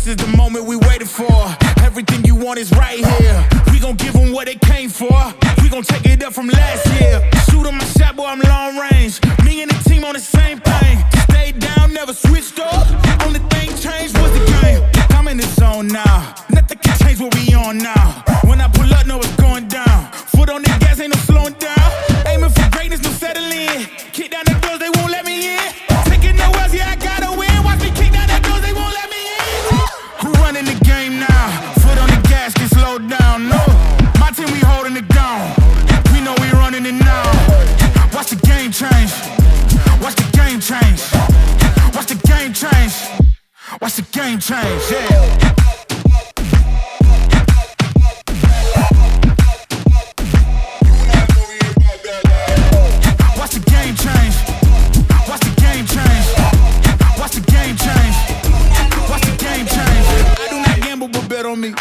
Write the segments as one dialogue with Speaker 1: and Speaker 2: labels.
Speaker 1: is the moment we waited for. Everything you want is right here. We gon' give them what they came for. We gon' take it up from last year. Shoot on my shot, boy, I'm long range. Me and the team on the same thing. Stayed down, never switched up. Only thing changed was the game. I'm in the zone now. Nothing can change what we on now. When I pull up, know it's going down. Foot on the gas, ain't no slowing down. Aiming for greatness, no settling. Kick down the doors, they won't let me in. Taking no else, yeah, I gotta win. Watch me kick down the doors, they won't let me in. Who running the game now? Foot on the gas, can slow down. No, my team, we holding it down. We know we running it now. Watch the game change. Watch the game change. Watch the game change. Watch the game change, yeah. Watch the game change. Watch the game change. Watch the game change. Watch the game change. I do not gamble, but bet on me.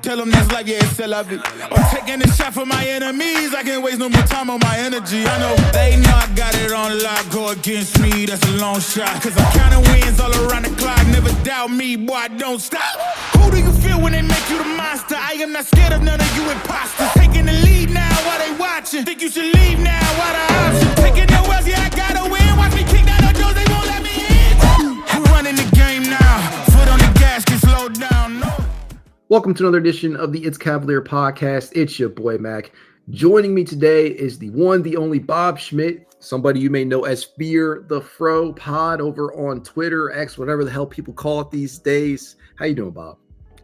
Speaker 1: Tell them that's life, yeah, it's still love it. I'm taking a shot for my enemies. I can't waste no more time on my energy. I know they know I got it on lock. Go against me, that's a long shot. Cause I'm counting wins all around the clock. Never doubt me, boy, I don't stop. Who do you feel when they make you the monster? I am not scared of none of you imposters. Taking the lead now while they watching. Think you should leave now while the option. Taking no else, yeah, I gotta win. Watch me kick down the doors, they won't let me in. We're running the game now. Foot on the gas, can slow down, no.
Speaker 2: Welcome to another edition of the It's Cavalier podcast. It's your boy, Mack. Joining me today is the one, the only Bob Schmidt, somebody you may know as Fear the Fro Pod over on Twitter, X, whatever the hell people call it these days. How you doing, Bob?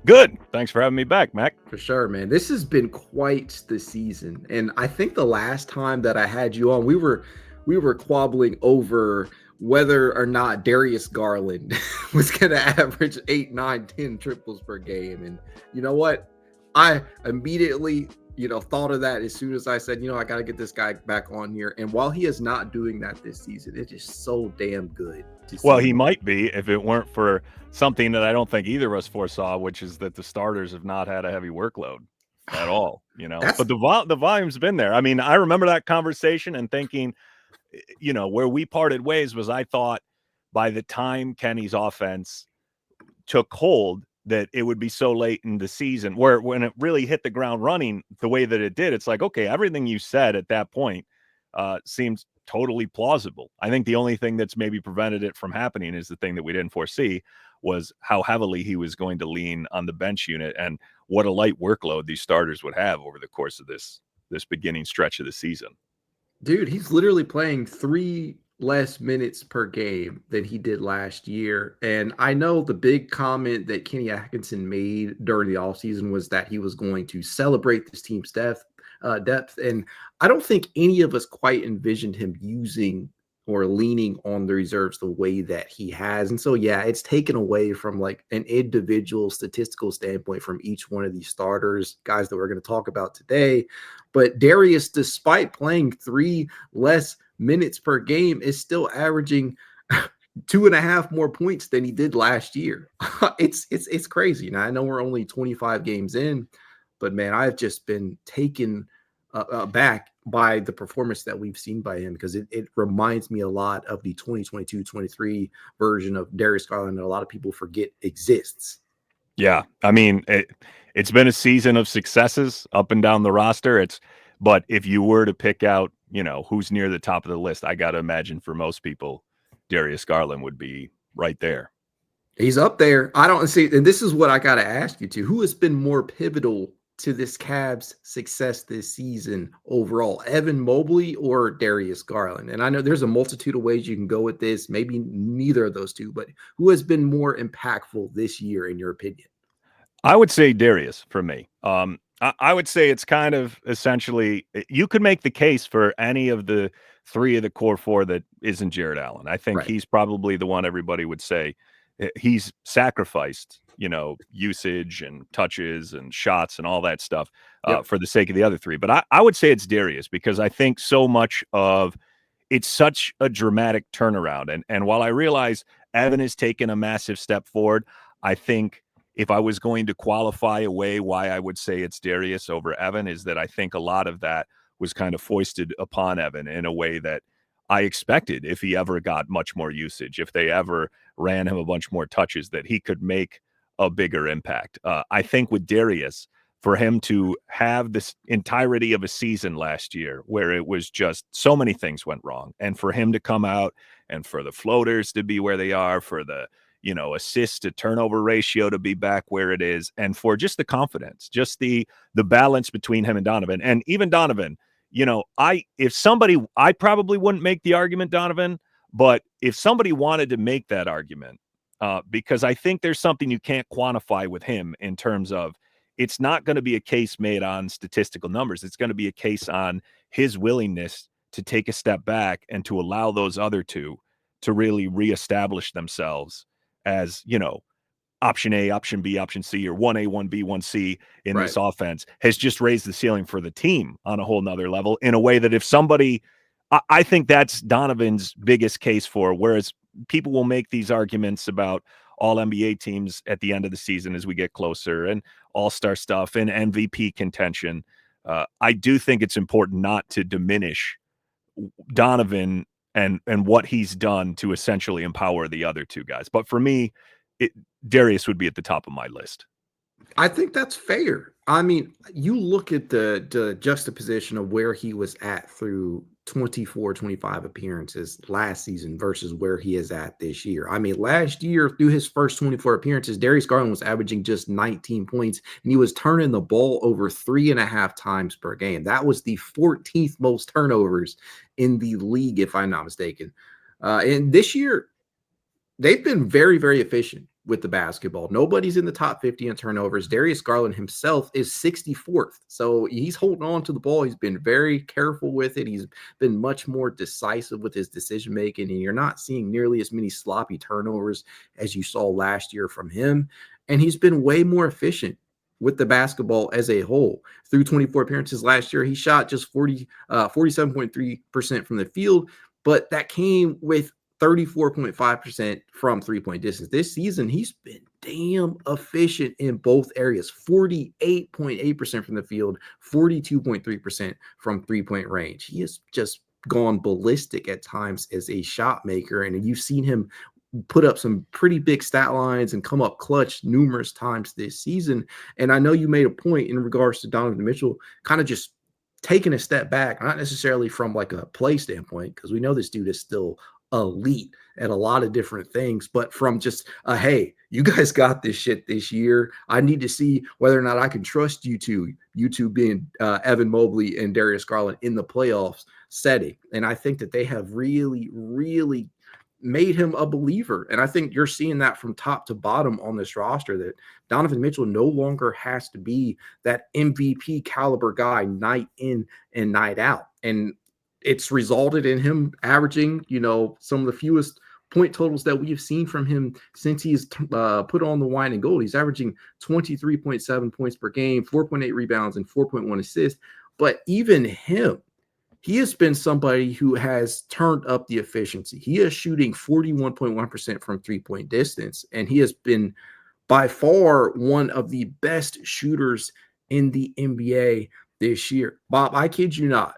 Speaker 3: Good. Thanks for having me back, Mac.
Speaker 2: For sure, man. This has been quite the season. And I think the last time that I had you on, we were quabbling over whether or not Darius Garland was going to average 8, 9, 10 triples per game. And you know what? I immediately, thought of that as soon as I said, I got to get this guy back on here. And while he is not doing that this season, it is so damn good.
Speaker 3: Well, he might be if it weren't for something that I don't think either of us foresaw, which is that the starters have not had a heavy workload at all, But the volume's been there. I mean, I remember that conversation and thinking, where we parted ways was I thought by the time Kenny's offense took hold that it would be so late in the season where when it really hit the ground running the way that it did, it's like, okay, everything you said at that point seems totally plausible. I think the only thing that's maybe prevented it from happening is the thing that we didn't foresee was how heavily he was going to lean on the bench unit and what a light workload these starters would have over the course of this beginning stretch of the season.
Speaker 2: Dude, he's literally playing 3 less minutes per game than he did last year. And I know the big comment that Kenny Atkinson made during the offseason was that he was going to celebrate this team's depth. And I don't think any of us quite envisioned him using or leaning on the reserves the way that he has. And so, yeah, it's taken away from like an individual statistical standpoint from each one of these starters, guys that we're going to talk about today. But Darius, despite playing 3 less minutes per game, is still averaging 2.5 more points than he did last year. It's crazy. Now, I know we're only 25 games in, but man, I've just been taken back by the performance that we've seen by him because it reminds me a lot of the 2022-23 version of Darius Garland that a lot of people forget exists.
Speaker 3: Yeah, I mean, it's been a season of successes up and down the roster. But if you were to pick out, who's near the top of the list, I got to imagine for most people, Darius Garland would be right there.
Speaker 2: He's up there. I don't see, and this is what I got to ask you too. Who has been more pivotal to this Cavs success this season overall, Evan Mobley or Darius Garland? And I know there's a multitude of ways you can go with this, maybe neither of those two, but who has been more impactful this year in your opinion?
Speaker 3: I would say Darius for me. I would say it's kind of essentially, you could make the case for any of the 3 of the core 4 that isn't Jarrett Allen. I think He's probably the one everybody would say he's sacrificed, usage and touches and shots and all that stuff for the sake of the other 3. But I would say it's Darius because I think so much of it's such a dramatic turnaround. And while I realize Evan has taken a massive step forward, I think if I was going to qualify a way why I would say it's Darius over Evan is that I think a lot of that was kind of foisted upon Evan in a way that I expected if he ever got much more usage, if they ever ran him a bunch more touches, that he could make a bigger impact. I think with Darius, for him to have this entirety of a season last year where it was just so many things went wrong, and for him to come out and for the floaters to be where they are, for the assist to turnover ratio to be back where it is, and for just the confidence, just the balance between him and Donovan. And even Donovan, I probably wouldn't make the argument, Donovan, but if somebody wanted to make that argument, because I think there's something you can't quantify with him in terms of, it's not going to be a case made on statistical numbers. It's going to be a case on his willingness to take a step back and to allow those other two to really reestablish themselves as, option A, option B, option C, or 1A, 1B, 1C in this offense, has just raised the ceiling for the team on a whole nother level in a way that if somebody, I think that's Donovan's biggest case for, whereas people will make these arguments about all NBA teams at the end of the season as we get closer, and all-star stuff and MVP contention. I do think it's important not to diminish Donovan and what he's done to essentially empower the other two guys. But for me, Darius would be at the top of my list.
Speaker 2: I think that's fair. I mean, you look at the juxtaposition of where he was at through 24, 25 appearances last season versus where he is at this year. I mean, last year, through his first 24 appearances, Darius Garland was averaging just 19 points, and he was turning the ball over 3.5 times per game. That was the 14th most turnovers in the league, if I'm not mistaken. And this year, they've been very, very efficient with the basketball. Nobody's in the top 50 in turnovers. Darius Garland himself is 64th. So he's holding on to the ball. He's been very careful with it. He's been much more decisive with his decision making, and you're not seeing nearly as many sloppy turnovers as you saw last year from him. And he's been way more efficient with the basketball as a whole. Through 24 appearances last year, he shot just 47.3% from the field, but that came with 34.5% from three-point distance. This season, he's been damn efficient in both areas. 48.8% from the field, 42.3% from three-point range. He has just gone ballistic at times as a shot maker, and you've seen him put up some pretty big stat lines and come up clutch numerous times this season. And I know you made a point in regards to Donovan Mitchell kind of just taking a step back, not necessarily from like a play standpoint, because we know this dude is still elite at a lot of different things, but from just hey, you guys got this shit this year. I need to see whether or not I can trust you two being Evan Mobley and Darius Garland in the playoffs setting. And I think that they have really, really made him a believer. And I think you're seeing that from top to bottom on this roster, that Donovan Mitchell no longer has to be that MVP caliber guy night in and night out. And it's resulted in him averaging, some of the fewest point totals that we've seen from him since he's put on the wine and gold. He's averaging 23.7 points per game, 4.8 rebounds, and 4.1 assists. But even him, he has been somebody who has turned up the efficiency. He is shooting 41.1% from three-point distance, and he has been by far one of the best shooters in the NBA this year. Bob, I kid you not.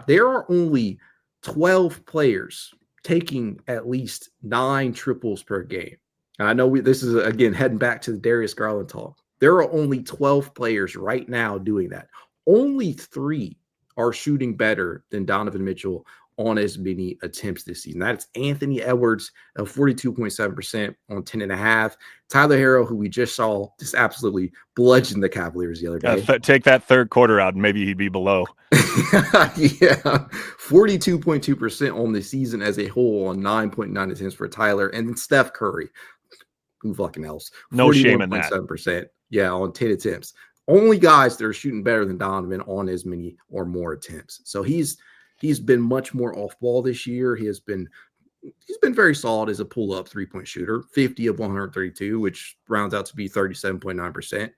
Speaker 2: There are only 12 players taking at least 9 triples per game. And I know this is, again, heading back to the Darius Garland talk. There are only 12 players right now doing that. Only 3 are shooting better than Donovan Mitchell on as many attempts this season. That's Anthony Edwards of 42.7% on 10.5. Tyler Herro, who we just saw just absolutely bludgeon the Cavaliers the other day.
Speaker 3: Take that third quarter out and maybe he'd be below.
Speaker 2: Yeah, 42.2% on the season as a whole on 9.9 attempts for Tyler. And then Steph Curry, who fucking else?
Speaker 3: No shame in that.
Speaker 2: 41.7%, yeah, on 10 attempts. Only guys that are shooting better than Donovan on as many or more attempts. So he's been much more off ball this year. He's been very solid as a pull-up three-point shooter, 50 of 132, which rounds out to be 37.9%.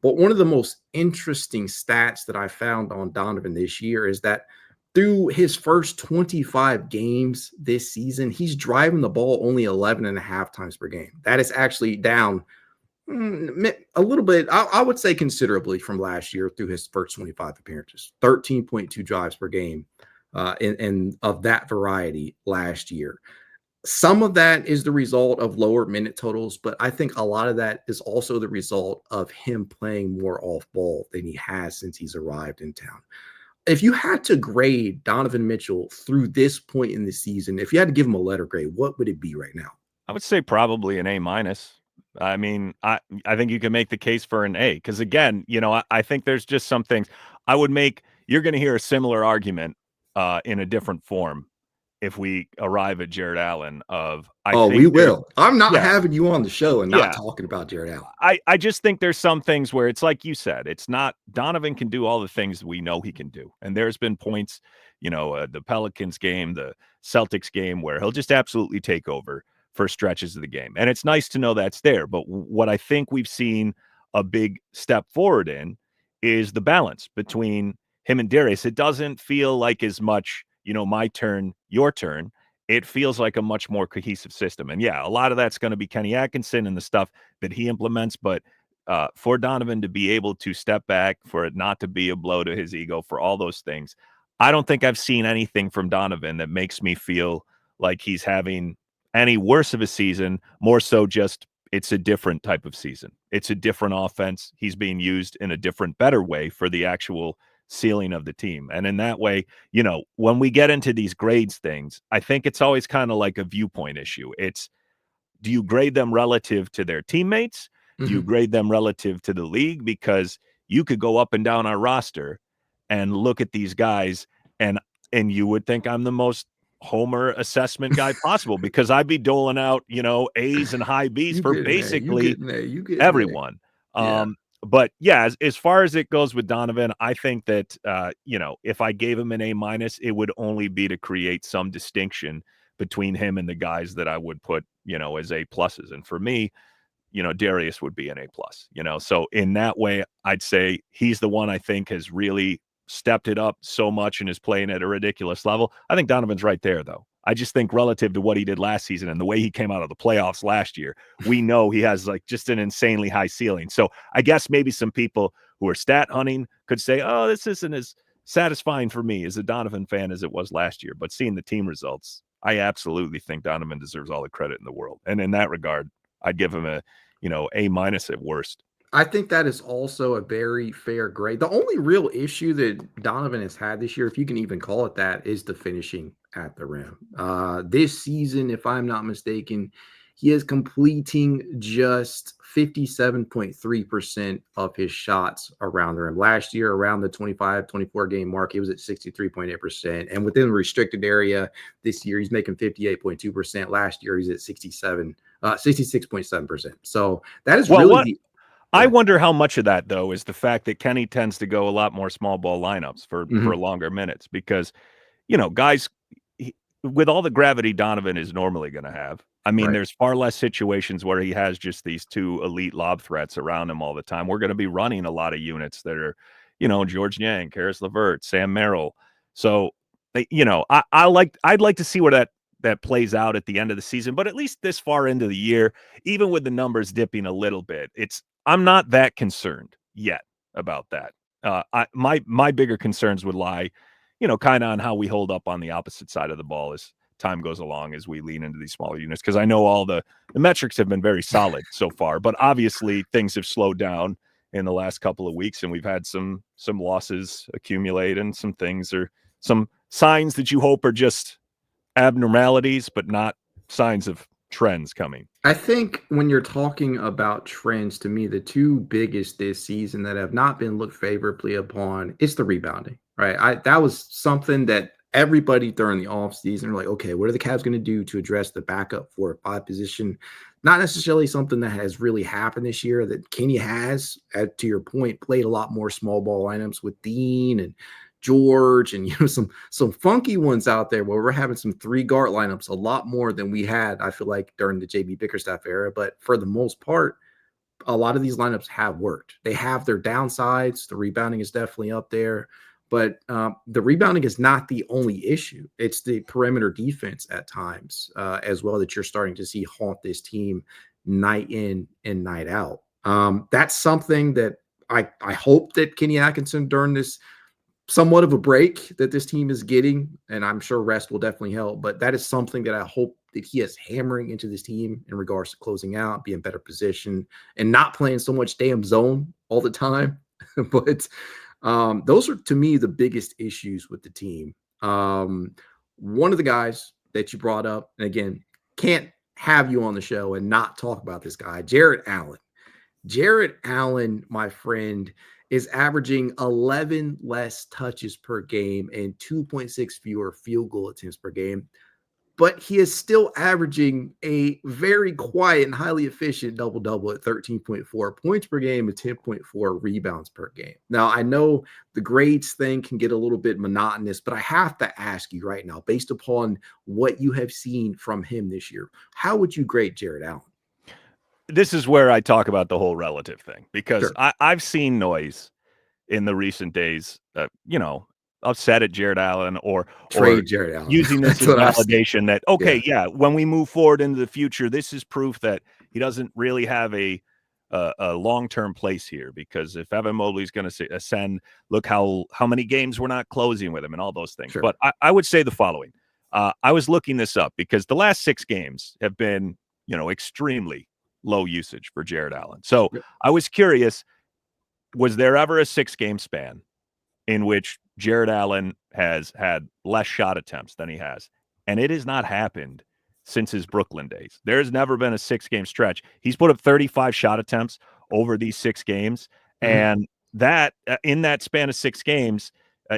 Speaker 2: But one of the most interesting stats that I found on Donovan this year is that through his first 25 games this season, he's driving the ball only 11.5 times per game. That is actually down a little bit, I would say considerably, from last year through his first 25 appearances, 13.2 drives per game. And of that variety last year. Some of that is the result of lower minute totals, but I think a lot of that is also the result of him playing more off ball than he has since he's arrived in town. If you had to grade Donovan Mitchell through this point in the season, if you had to give him a letter grade, what would it be right now?
Speaker 3: I would say probably an A minus. I mean, I think you can make the case for an A because again, I think there's just some things I would make. You're going to hear a similar argument in a different form if we arrive at Jarrett Allen.
Speaker 2: We will. I'm not
Speaker 3: yeah,
Speaker 2: having you on the show and not
Speaker 3: yeah.
Speaker 2: talking about Jarrett Allen.
Speaker 3: I just think there's some things where it's like you said, it's not Donovan can do all the things we know he can do. And there's been points, the Pelicans game, the Celtics game, where he'll just absolutely take over for stretches of the game. And it's nice to know that's there. But what I think we've seen a big step forward in is the balance between him and Darius. It doesn't feel like as much, my turn, your turn. It feels like a much more cohesive system. And yeah, a lot of that's going to be Kenny Atkinson and the stuff that he implements. But for Donovan to be able to step back, for it not to be a blow to his ego, for all those things, I don't think I've seen anything from Donovan that makes me feel like he's having any worse of a season, more so just it's a different type of season. It's a different offense. He's being used in a different, better way for the actual ceiling of the team. And in that way, when we get into these grades things, I think it's always kind of like a viewpoint issue. It's, do you grade them relative to their teammates? Do you grade them relative to the league? Because you could go up and down our roster and look at these guys and you would think I'm the most homer assessment guy possible because I'd be doling out, A's and high B's for basically everyone.
Speaker 2: Yeah.
Speaker 3: But yeah, as far as it goes with Donovan, I think that, if I gave him an A minus, it would only be to create some distinction between him and the guys that I would put, as A pluses. And for me, Darius would be an A plus, so in that way, I'd say he's the one I think has really stepped it up so much and is playing at a ridiculous level. I think Donovan's right there, though. I just think relative to what he did last season and the way he came out of the playoffs last year, we know he has like just an insanely high ceiling. So I guess maybe some people who are stat hunting could say, oh, this isn't as satisfying for me as a Donovan fan as it was last year. But seeing the team results, I absolutely think Donovan deserves all the credit in the world. And in that regard, I'd give him a, A minus at worst.
Speaker 2: I think that is also a very fair grade. The only real issue that Donovan has had this year, if you can even call it that, is the finishing at the rim. This season, if I'm not mistaken, he is completing just 57.3% of his shots around the rim. Last year, around the 25-24 game mark, he was at 63.8%. And within the restricted area this year, he's making 58.2%. Last year, he's at 66.7%. So that is
Speaker 3: I wonder how much of that, though, is the fact that Kenny tends to go a lot more small ball lineups for longer minutes because, guys, with all the gravity Donovan is normally going to have, I mean, there's far less situations where he has just these two elite lob threats around him all the time. We're going to be running a lot of units that are, George Niang, Karis LeVert, Sam Merrill. So, I'd like to see where that plays out at the end of the season, but at least this far into the year, even with the numbers dipping a little bit, I'm not that concerned yet about that. My bigger concerns would lie, kind of on how we hold up on the opposite side of the ball as time goes along, as we lean into these smaller units. Because I know all the metrics have been very solid so far, but obviously things have slowed down in the last couple of weeks, and we've had some losses accumulate, and some things are some signs that you hope are just abnormalities, but not signs of trends coming.
Speaker 2: I think when you're talking about trends, to me, the two biggest this season that have not been looked favorably upon is the rebounding, right? That was something that everybody during the offseason were like, okay, what are the Cavs going to do to address the backup 4 or 5 position? Not necessarily something that has really happened this year. That Kenny has, to your point, played a lot more small ball lineups with Dean and George and some funky ones out there where we're having some 3 guard lineups a lot more than we had, I feel like, during the JB Bickerstaff era. But for the most part, a lot of these lineups have worked. They have their downsides. The rebounding is definitely up there, but the rebounding is not the only issue. It's the perimeter defense at times as well that you're starting to see haunt this team night in and night out. That's something that I hope that Kenny Atkinson during this somewhat of a break that this team is getting, and I'm sure rest will definitely help, but that is something that I hope that he is hammering into this team in regards to closing out, being better position, and not playing so much damn zone all the time. But those are, to me, the biggest issues with the team. One of the guys that you brought up, and again, can't have you on the show and not talk about this guy, Jarrett Allen. Jarrett Allen, my friend, is averaging 11 less touches per game and 2.6 fewer field goal attempts per game. But he is still averaging a very quiet and highly efficient double-double at 13.4 points per game and 10.4 rebounds per game. Now, I know the grades thing can get a little bit monotonous, but I have to ask you right now, based upon what you have seen from him this year, how would you grade Jarrett Allen?
Speaker 3: This is where I talk about the whole relative thing, because
Speaker 2: Sure.
Speaker 3: I've seen noise in the recent days, upset at Jarrett Allen or
Speaker 2: Jarrett Allen.
Speaker 3: Using this as validation that, okay, yeah, when we move forward into the future, this is proof that he doesn't really have a long-term place here, because if Evan Mobley's going to ascend, look how many games we're not closing with him and all those things. Sure. But I would say the following. I was looking this up because the last 6 games have been, extremely low usage for Jarrett Allen. So I was curious, was there ever a 6-game span in which Jarrett Allen has had less shot attempts than he has? And it has not happened since his Brooklyn days. There's never been a 6-game stretch. He's put up 35 shot attempts over these 6 games. Mm-hmm. And that in that span of 6 games,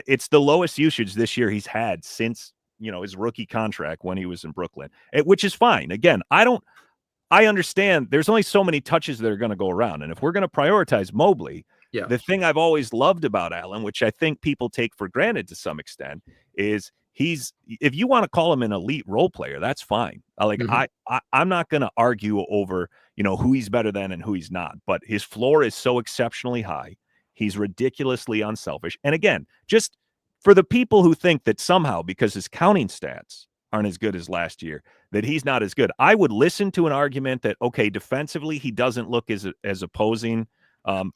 Speaker 3: it's the lowest usage this year he's had since, his rookie contract when he was in Brooklyn, which is fine. Again, I understand there's only so many touches that are going to go around. And if we're going to prioritize Mobley, the thing I've always loved about Allen, which I think people take for granted to some extent, is if you want to call him an elite role player, that's fine. I'm not going to argue over, who he's better than and who he's not, but his floor is so exceptionally high. He's ridiculously unselfish. And again, just for the people who think that somehow because his counting stats aren't as good as last year, that he's not as good, I would listen to an argument that, okay, defensively, he doesn't look as opposing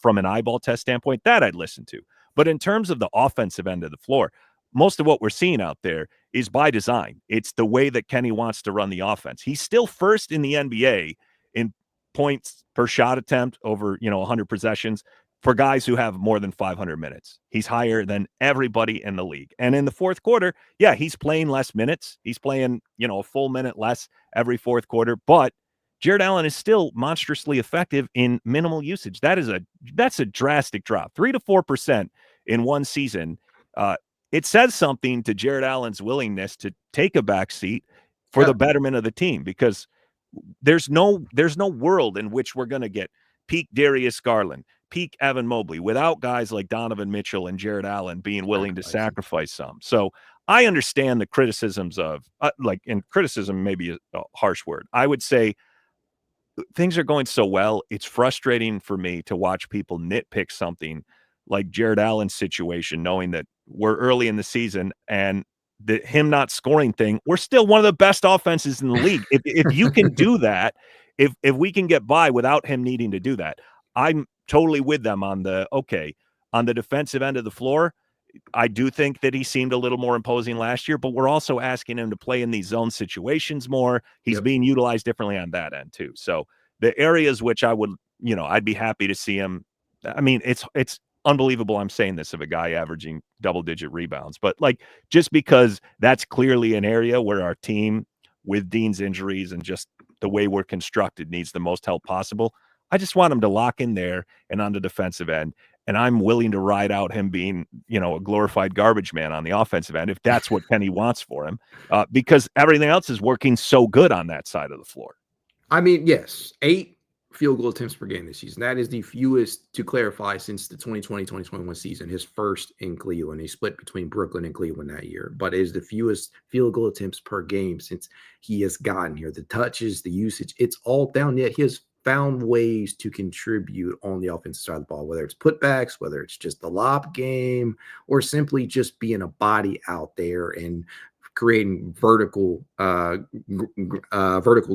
Speaker 3: from an eyeball test standpoint. That I'd listen to. But in terms of the offensive end of the floor, most of what we're seeing out there is by design. It's the way that Kenny wants to run the offense. He's still first in the NBA in points per shot attempt over, 100 possessions for guys who have more than 500 minutes. He's higher than everybody in the league. And in the fourth quarter, he's playing less minutes. He's playing, a full minute less every fourth quarter, but Jarrett Allen is still monstrously effective in minimal usage. That's a drastic drop, 3 to 4% in one season. It says something to Jarrett Allen's willingness to take a back seat for the betterment of the team, because there's no world in which we're going to get peak Darius Garland, peak Evan Mobley without guys like Donovan Mitchell and Jarrett Allen being willing to sacrifice some. So I understand the criticisms of and criticism may be a harsh word. I would say things are going so well, it's frustrating for me to watch people nitpick something like Jarrett Allen's situation, knowing that we're early in the season and him not scoring thing, we're still one of the best offenses in the league. If you can do that, if we can get by without him needing to do that, I'm totally with them on the defensive end of the floor. I do think that he seemed a little more imposing last year, but we're also asking him to play in these zone situations more. He's being utilized differently on that end too. So the areas which I would, I'd be happy to see him. I mean, it's unbelievable I'm saying this of a guy averaging double-digit rebounds, but just because that's clearly an area where our team, with Dean's injuries and just the way we're constructed, needs the most help possible. I just want him to lock in there and on the defensive end. And I'm willing to ride out him being, a glorified garbage man on the offensive end if that's what Kenny wants for him, because everything else is working so good on that side of the floor.
Speaker 2: I mean, yes, 8 field goal attempts per game this season. That is the fewest, to clarify, since the 2020-2021 season, his first in Cleveland. He split between Brooklyn and Cleveland that year, but it is the fewest field goal attempts per game since he has gotten here. The touches, the usage, it's all down, yet he has found ways to contribute on the offensive side of the ball, whether it's putbacks, whether it's just the lob game, or simply just being a body out there and creating vertical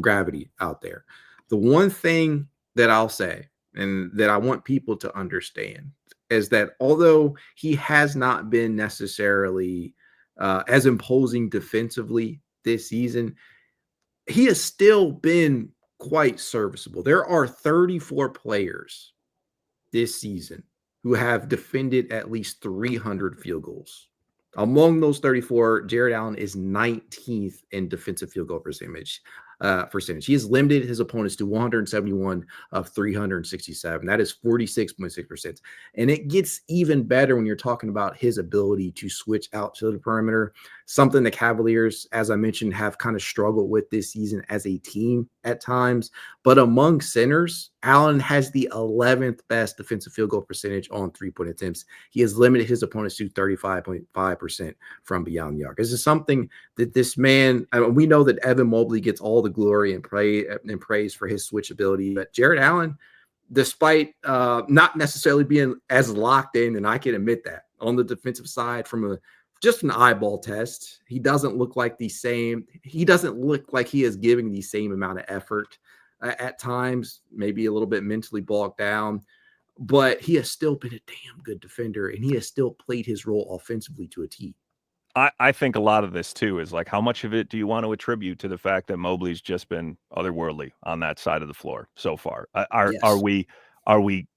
Speaker 2: gravity out there. The one thing that I'll say, and that I want people to understand, is that although he has not been necessarily as imposing defensively this season, he has still been quite serviceable. There are 34 players this season who have defended at least 300 field goals. Among those 34, Jarrett Allen is 19th in defensive field goal percentage. He has limited his opponents to 171 of 367. That is 46.6%. And it gets even better when you're talking about his ability to switch out to the perimeter, something the Cavaliers, as I mentioned, have kind of struggled with this season as a team at times. But among centers, Allen has the 11th best defensive field goal percentage on three-point attempts. He has limited his opponents to 35.5% from beyond the arc. This is something that this man, we know that Evan Mobley gets all the glory and praise for his switchability, but Jarrett Allen, despite not necessarily being as locked in, and I can admit that on the defensive side from just an eyeball test, he doesn't look like he is giving the same amount of effort at times, maybe a little bit mentally bogged down, but he has still been a damn good defender, and he has still played his role offensively to a T.
Speaker 3: I think a lot of this too is like, how much of it do you want to attribute to the fact that Mobley's just been otherworldly on that side of the floor so far? Are we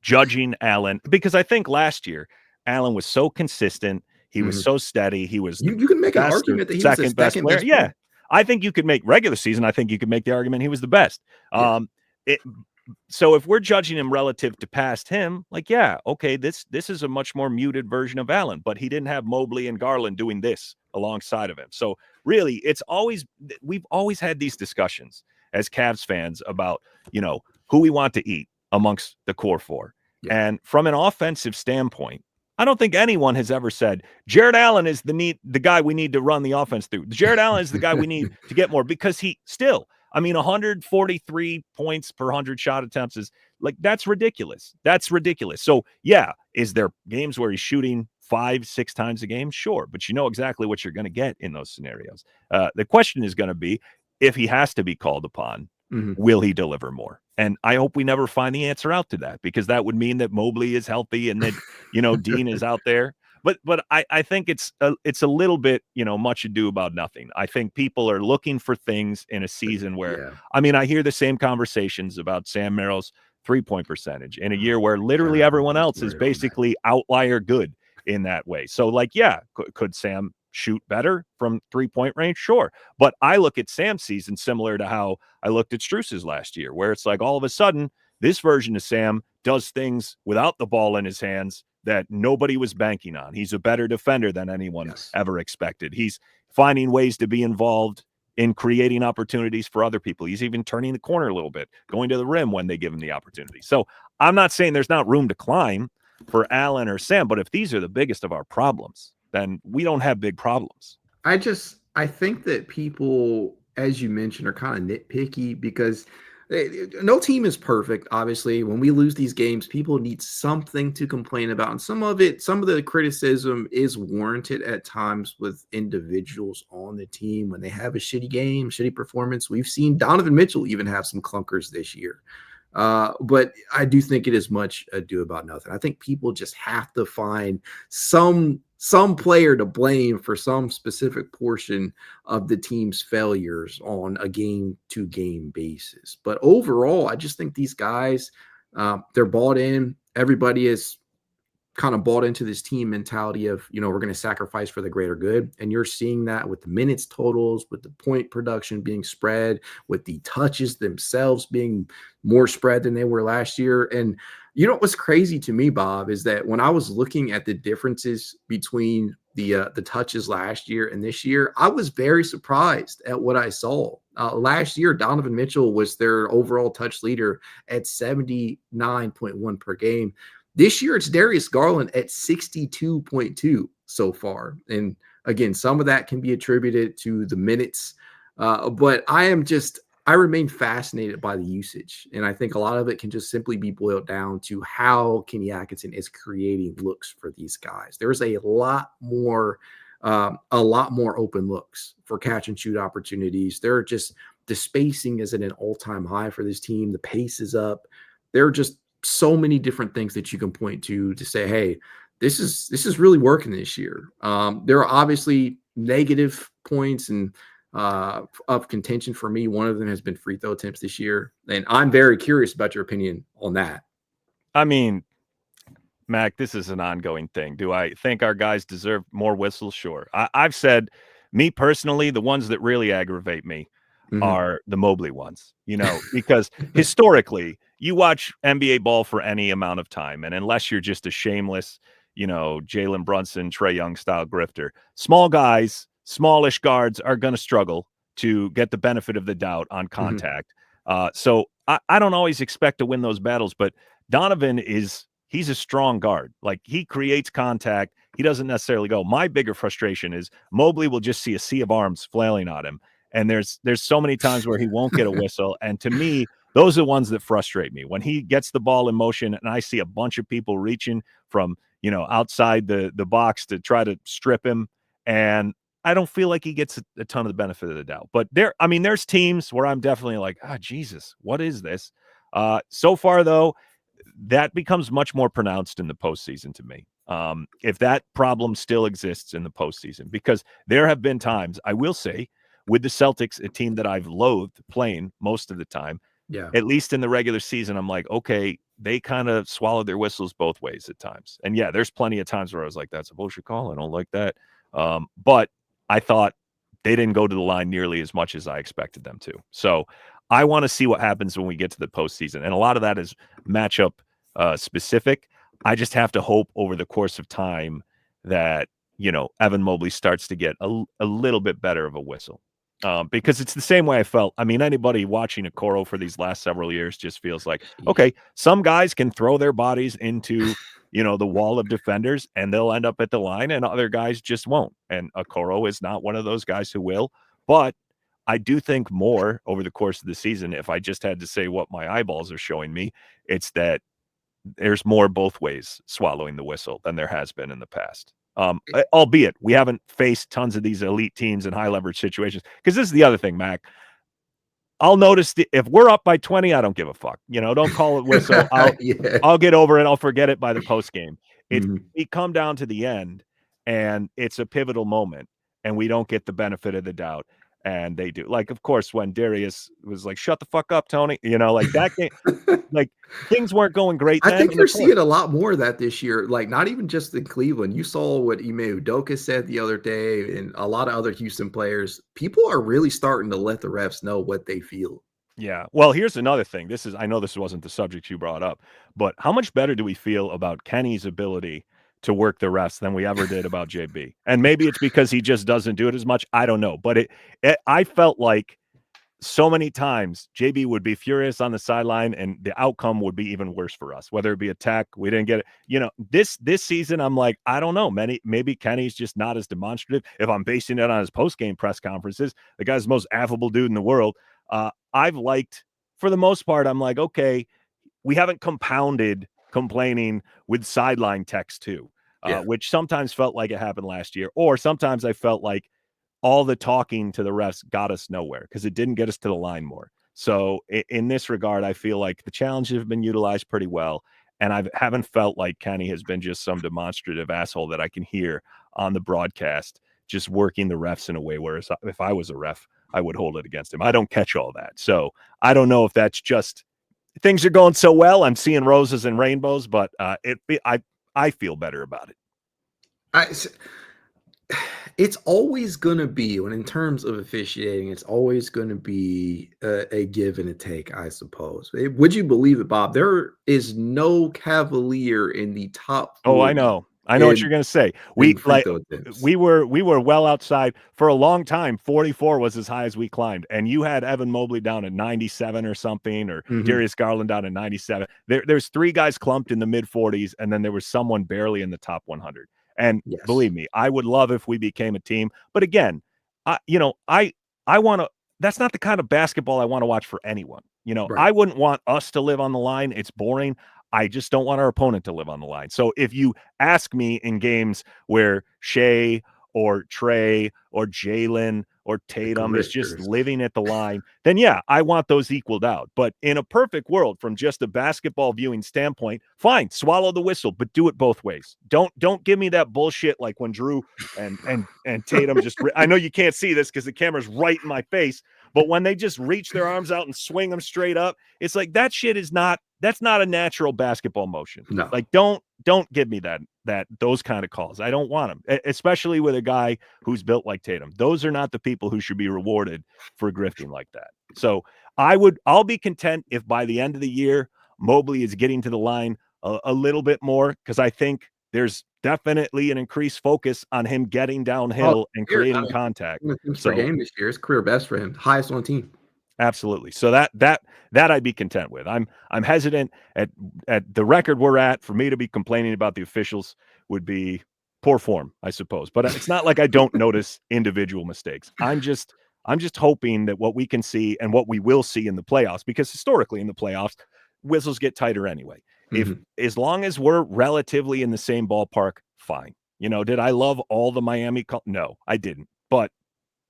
Speaker 3: judging Allen? Because I think last year Allen was so consistent, he was so steady, he was
Speaker 2: you can make an argument that he was the second best player.
Speaker 3: Yeah, I think you could make regular season. I think you could make the argument he was the best.
Speaker 2: Yeah.
Speaker 3: So if we're judging him relative to past him, like, yeah, okay, this is a much more muted version of Allen, but he didn't have Mobley and Garland doing this alongside of him. So really, we've always had these discussions as Cavs fans about, who we want to eat amongst the core four. Yeah. And from an offensive standpoint, I don't think anyone has ever said Jarrett Allen is the guy we need to run the offense through. Jarrett Allen is the guy we need to get more, because he still, 143 points per 100 shot attempts is like, that's ridiculous. That's ridiculous. So yeah, is there games where he's shooting 5-6 times a game? Sure. But you know exactly what you're going to get in those scenarios. The question is going to be, if he has to be called upon, will he deliver more? And I hope we never find the answer out to that, because that would mean that Mobley is healthy and that, Dean is out there. But I think it's a little bit, much ado about nothing. I think people are looking for things in a season where, I hear the same conversations about Sam Merrill's 3-point percentage in a year where literally everyone else is basically outlier good in that way. So could Sam shoot better from 3-point range? Sure. But I look at Sam's season similar to how I looked at Strus's last year, where it's like all of a sudden this version of Sam does things without the ball in his hands that nobody was banking on. He's a better defender than anyone ever expected. He's finding ways to be involved in creating opportunities for other people. He's even turning the corner a little bit, going to the rim when they give him the opportunity. So I'm not saying there's not room to climb for Allen or Sam, but if these are the biggest of our problems, then we don't have big problems.
Speaker 2: I think that people, as you mentioned, are kind of nitpicky because no team is perfect. Obviously, when we lose these games, people need something to complain about. And some of the criticism is warranted at times with individuals on the team when they have a shitty game, shitty performance. We've seen Donovan Mitchell even have some clunkers this year. But I do think it is much ado about nothing. I think people just have to find some player to blame for some specific portion of the team's failures on a game-to-game basis. But overall, I just think these guys, they're bought in. Everybody is kind of bought into this team mentality of, we're going to sacrifice for the greater good. And you're seeing that with the minutes totals, with the point production being spread, with the touches themselves being more spread than they were last year. And what's crazy to me, Bob, is that when I was looking at the differences between the touches last year and this year, I was very surprised at what I saw. Last year, Donovan Mitchell was their overall touch leader at 79.1 per game. This year, it's Darius Garland at 62.2 so far. And again, some of that can be attributed to the minutes. But I remain fascinated by the usage. And I think a lot of it can just simply be boiled down to how Kenny Atkinson is creating looks for these guys. There's a lot more open looks for catch and shoot opportunities. The spacing is at an all-time high for this team. The pace is up. There are just so many different things that you can point to say, hey, this is really working this year. There are obviously negative points and of contention for me. One of them has been free throw attempts this year, and I'm very curious about your opinion on that.
Speaker 3: I mean, Mac, this is an ongoing thing. Do I think our guys deserve more whistles? Sure. I've said, me personally, the ones that really aggravate me are the Mobley ones, because historically, you watch NBA ball for any amount of time, and unless you're just a shameless, Jalen Brunson, Trae Young style grifter, small guys, smallish guards are going to struggle to get the benefit of the doubt on contact. So I don't always expect to win those battles, but Donovan he's a strong guard. Like, he creates contact. He doesn't necessarily go. My bigger frustration is Mobley will just see a sea of arms flailing on him. And there's so many times where he won't get a whistle. And to me, those are the ones that frustrate me. When he gets the ball in motion and I see a bunch of people reaching from, outside the box to try to strip him. And I don't feel like he gets a ton of the benefit of the doubt. But there's teams where I'm definitely like, Jesus, what is this? So far, though, that becomes much more pronounced in the postseason to me. If that problem still exists in the postseason, because there have been times, I will say, with the Celtics, a team that I've loathed playing most of the time, at least in the regular season, I'm like, okay, they kind of swallowed their whistles both ways at times. And yeah, there's plenty of times where I was like, that's a bullshit call. I don't like that. But I thought they didn't go to the line nearly as much as I expected them to. So I want to see what happens when we get to the postseason. And a lot of that is matchup specific. I just have to hope over the course of time that, Evan Mobley starts to get a little bit better of a whistle. Because it's the same way I felt. I mean, anybody watching Okoro for these last several years just feels like, okay, some guys can throw their bodies into, the wall of defenders and they'll end up at the line, and other guys just won't. And Okoro is not one of those guys who will. But I do think more over the course of the season, if I just had to say what my eyeballs are showing me, it's that there's more both ways swallowing the whistle than there has been in the past. Albeit we haven't faced tons of these elite teams in high leverage situations. Because this is the other thing, Mac. I'll notice if we're up by 20, I don't give a fuck. Don't call it whistle. I'll get over it. I'll forget it by the post game. We come down to the end, and it's a pivotal moment, and we don't get the benefit of the doubt. And they do. Like, of course, when Darius was like, "Shut the fuck up, Tony," like that game, like things weren't going great.
Speaker 2: I think you're seeing a lot more of that this year. Like, not even just in Cleveland. You saw what Ime Udoka said the other day, and a lot of other Houston players. People are really starting to let the refs know what they feel.
Speaker 3: Yeah. Well, here's another thing. I know this wasn't the subject you brought up, but how much better do we feel about Kenny's ability to work the refs than we ever did about JB? And maybe it's because he just doesn't do it as much. I don't know. But I felt like so many times JB would be furious on the sideline and the outcome would be even worse for us, whether it be attack. We didn't get it. This season, I'm like, I don't know. Maybe Kenny's just not as demonstrative. If I'm basing it on his post-game press conferences, the guy's the most affable dude in the world. I've liked, for the most part, I'm like, okay, we haven't compounded complaining with sideline text too, which sometimes felt like it happened last year, or sometimes I felt like all the talking to the refs got us nowhere because it didn't get us to the line more. So in this regard, I feel like the challenges have been utilized pretty well, and I haven't felt like Kenny has been just some demonstrative asshole that I can hear on the broadcast just working the refs in a way where if I was a ref, I would hold it against him. I don't catch all that. So I don't know if that's just things are going so well. I'm seeing roses and rainbows, but I feel better about it.
Speaker 2: It's always going to be, when in terms of officiating, it's always going to be a give and a take, I suppose. Would you believe it, Bob? There is no Cavalier in the top 40.
Speaker 3: Oh, I know what you're going to say. We were well outside for a long time. 44 was as high as we climbed, and you had Evan Mobley down at 97 or something, or Darius Garland down at 97. There's three guys clumped in the mid 40s, and then there was someone barely in the top 100. And believe me, I would love if we became a team. But again, I want to. That's not the kind of basketball I want to watch for anyone. Right. I wouldn't want us to live on the line. It's boring. I just don't want our opponent to live on the line. So if you ask me in games where Shea or Trae or Jalen or Tatum is just living at the line, then yeah, I want those equaled out. But in a perfect world, from just a basketball viewing standpoint, fine, swallow the whistle, but do it both ways. Don't give me that bullshit like when Drew and Tatum just I know you can't see this because the camera's right in my face, but when they just reach their arms out and swing them straight up, it's like that shit is that's not a natural basketball motion.
Speaker 2: No.
Speaker 3: Like don't give me that those kind of calls. I don't want them, especially with a guy who's built like Tatum. Those are not the people who should be rewarded for grifting like that. So I'll be content if by the end of the year Mobley is getting to the line a little bit more, because I think there's definitely an increased focus on him getting downhill and creating contact.
Speaker 2: So, per game this year, it's career best for him, highest on the team.
Speaker 3: Absolutely. So that I'd be content with. I'm hesitant at the record we're at. For me to be complaining about the officials would be poor form, I suppose. But it's not like I don't notice individual mistakes. I'm just hoping that what we can see and what we will see in the playoffs, because historically in the playoffs, whistles get tighter anyway. If as long as we're relatively in the same ballpark, fine. Did I love all the Miami No, I didn't. But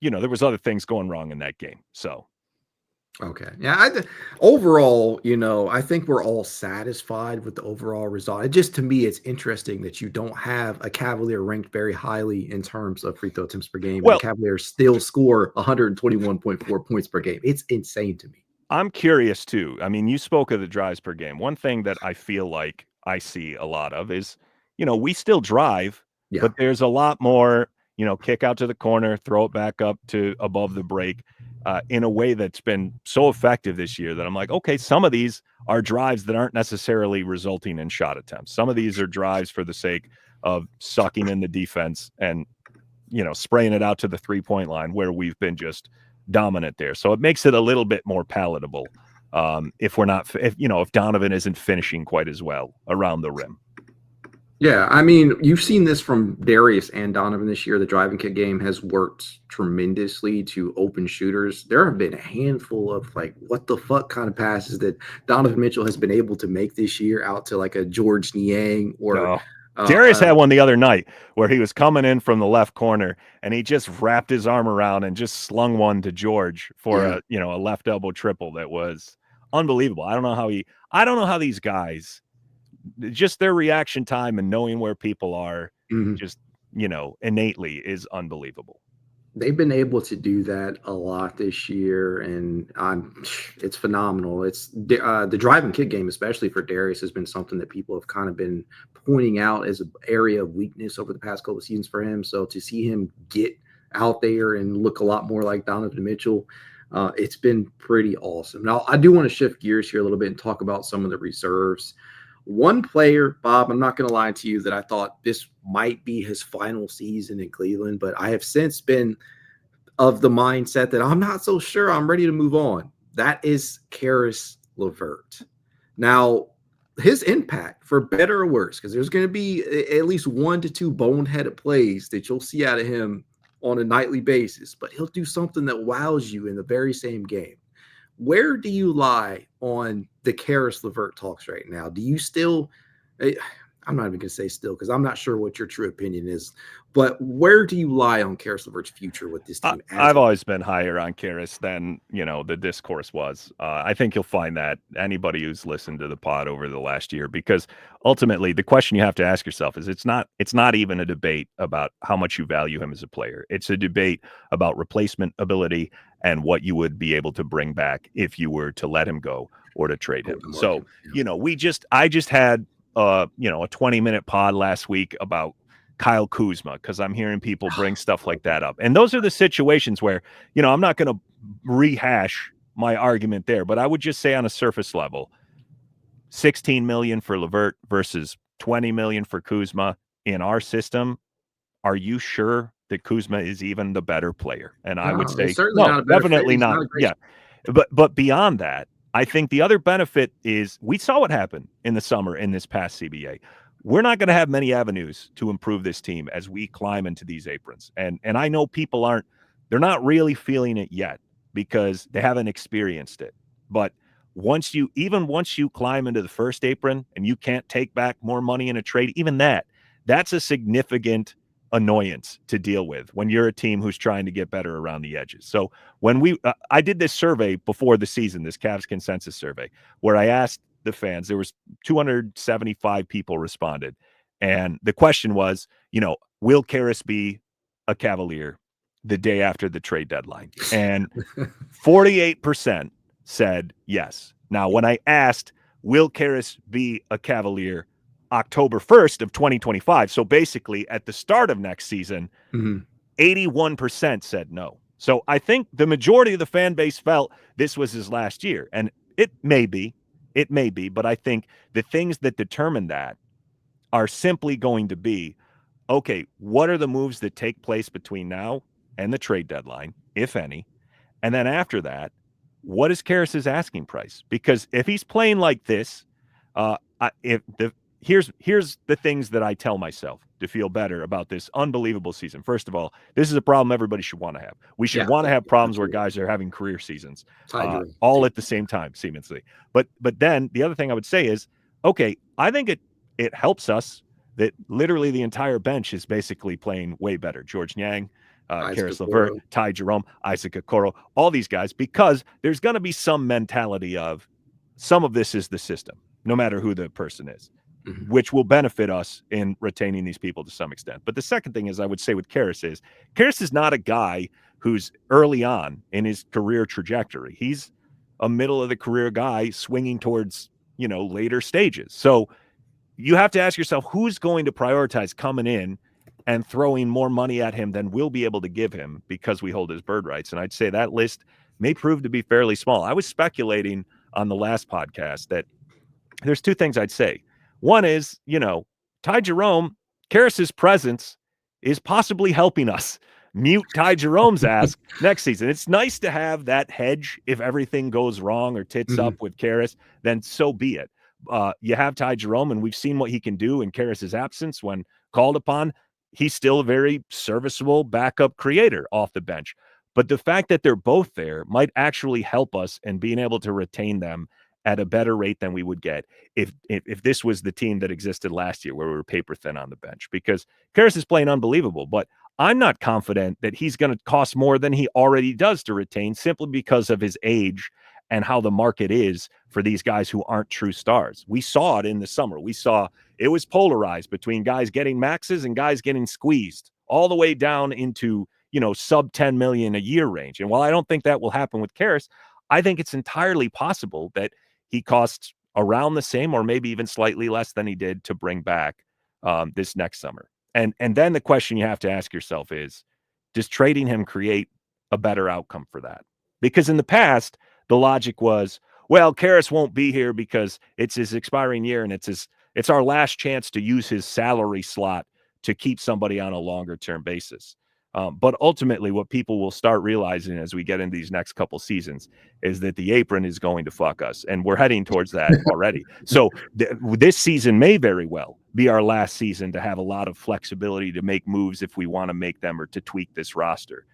Speaker 3: there was other things going wrong in that game. So
Speaker 2: okay. Yeah. Overall, I think we're all satisfied with the overall result. To me, it's interesting that you don't have a Cavalier ranked very highly in terms of free throw attempts per game. Well, and the Cavaliers still score 121.4 points per game. It's insane to me.
Speaker 3: I'm curious too. I mean, you spoke of the drives per game. One thing that I feel like I see a lot of is, we still drive, but there's a lot more, kick out to the corner, throw it back up to above the break. In a way that's been so effective this year that I'm like, okay, some of these are drives that aren't necessarily resulting in shot attempts. Some of these are drives for the sake of sucking in the defense and, spraying it out to the 3-point line where we've been just dominant there. So it makes it a little bit more palatable if Donovan isn't finishing quite as well around the rim.
Speaker 2: Yeah, I mean, you've seen this from Darius and Donovan this year. The drive and kick game has worked tremendously to open shooters. There have been a handful of what the fuck kind of passes that Donovan Mitchell has been able to make this year out to a George Niang or
Speaker 3: Darius had one the other night where he was coming in from the left corner and he just wrapped his arm around and just slung one to George for a left elbow triple that was unbelievable. I don't know how these guys, just their reaction time and knowing where people are just, innately is unbelievable.
Speaker 2: They've been able to do that a lot this year, and it's phenomenal. It's the drive and kick game, especially for Darius, has been something that people have kind of been pointing out as an area of weakness over the past couple of seasons for him. So to see him get out there and look a lot more like Donovan Mitchell, it's been pretty awesome. Now, I do want to shift gears here a little bit and talk about some of the reserves. One player, Bob, I'm not going to lie to you that I thought this might be his final season in Cleveland, but I have since been of the mindset that I'm not so sure I'm ready to move on. That is Caris LeVert. Now, his impact, for better or worse, because there's going to be at least 1 to 2 boneheaded plays that you'll see out of him on a nightly basis, but he'll do something that wows you in the very same game. Where do you lie on the Caris LeVert talks right now? Do you still – I'm not even going to say still because I'm not sure what your true opinion is, but where do you lie on Caris LeVert's future with this team?
Speaker 3: I've always been higher on Caris than, the discourse was. I think you'll find that anybody who's listened to the pod over the last year, because ultimately the question you have to ask yourself is it's not even a debate about how much you value him as a player. It's a debate about replacement ability and what you would be able to bring back if you were to let him go or to trade him. So, I just had a 20-minute pod last week about Kyle Kuzma, because I'm hearing people bring stuff like that up. And those are the situations where, I'm not going to rehash my argument there, but I would just say on a surface level, $16 million for LeVert versus $20 million for Kuzma in our system. Are you sure that Kuzma is even the better player? And I would say, no, definitely not. Yeah. But beyond that, I think the other benefit is we saw what happened in the summer in this past CBA. We're not going to have many avenues to improve this team as we climb into these aprons. And I know people they're not really feeling it yet because they haven't experienced it. But once you climb into the first apron and you can't take back more money in a trade, even that's a significant annoyance to deal with when you're a team who's trying to get better around the edges. So when I did this survey before the season, this Cavs consensus survey, where I asked the fans, there was 275 people responded. And the question was, will Karras be a Cavalier the day after the trade deadline? And 48% said yes. Now, when I asked, will Karras be a Cavalier October 1st of 2025, so basically at the start of next season, 81% said no. So I think the majority of the fan base felt this was his last year. And it may be, but I think the things that determine that are simply going to be, okay, what are the moves that take place between now and the trade deadline, if any? And then after that, what is Karras' asking price? Because if he's playing like this, here's the things that I tell myself to feel better about this unbelievable season. First of all, this is a problem everybody should want to have. We should want to have problems where guys are having career seasons all at the same time, seemingly. But then the other thing I would say is, okay, I think it helps us that literally the entire bench is basically playing way better. George Niang, Caris LeVert, Ty Jerome, Isaac Okoro, all these guys, because there's going to be some mentality of some of this is the system, no matter who the person is, which will benefit us in retaining these people to some extent. But the second thing is I would say with Karras is not a guy who's early on in his career trajectory. He's a middle of the career guy swinging towards, later stages. So you have to ask yourself, who's going to prioritize coming in and throwing more money at him than we'll be able to give him because we hold his bird rights? And I'd say that list may prove to be fairly small. I was speculating on the last podcast that there's two things I'd say. One is, Ty Jerome, Karras' presence is possibly helping us mute Ty Jerome's ass next season. It's nice to have that hedge. If everything goes wrong or tits up with Karras, then so be it. You have Ty Jerome, and we've seen what he can do in Karras' absence when called upon. He's still a very serviceable backup creator off the bench. But the fact that they're both there might actually help us in being able to retain them at a better rate than we would get if this was the team that existed last year where we were paper thin on the bench, because Karras is playing unbelievable, but I'm not confident that he's going to cost more than he already does to retain simply because of his age and how the market is for these guys who aren't true stars. We saw it in the summer. We saw it was polarized between guys getting maxes and guys getting squeezed all the way down into, sub 10 million a year range. And while I don't think that will happen with Karras, I think it's entirely possible that he costs around the same or maybe even slightly less than he did to bring back this next summer. And then the question you have to ask yourself is, does trading him create a better outcome for that? Because in the past, the logic was, well, Karras won't be here because it's his expiring year and it's our last chance to use his salary slot to keep somebody on a longer term basis. But ultimately, what people will start realizing as we get into these next couple seasons is that the apron is going to fuck us. And we're heading towards that already. So this season may very well be our last season to have a lot of flexibility to make moves if we want to make them or to tweak this roster.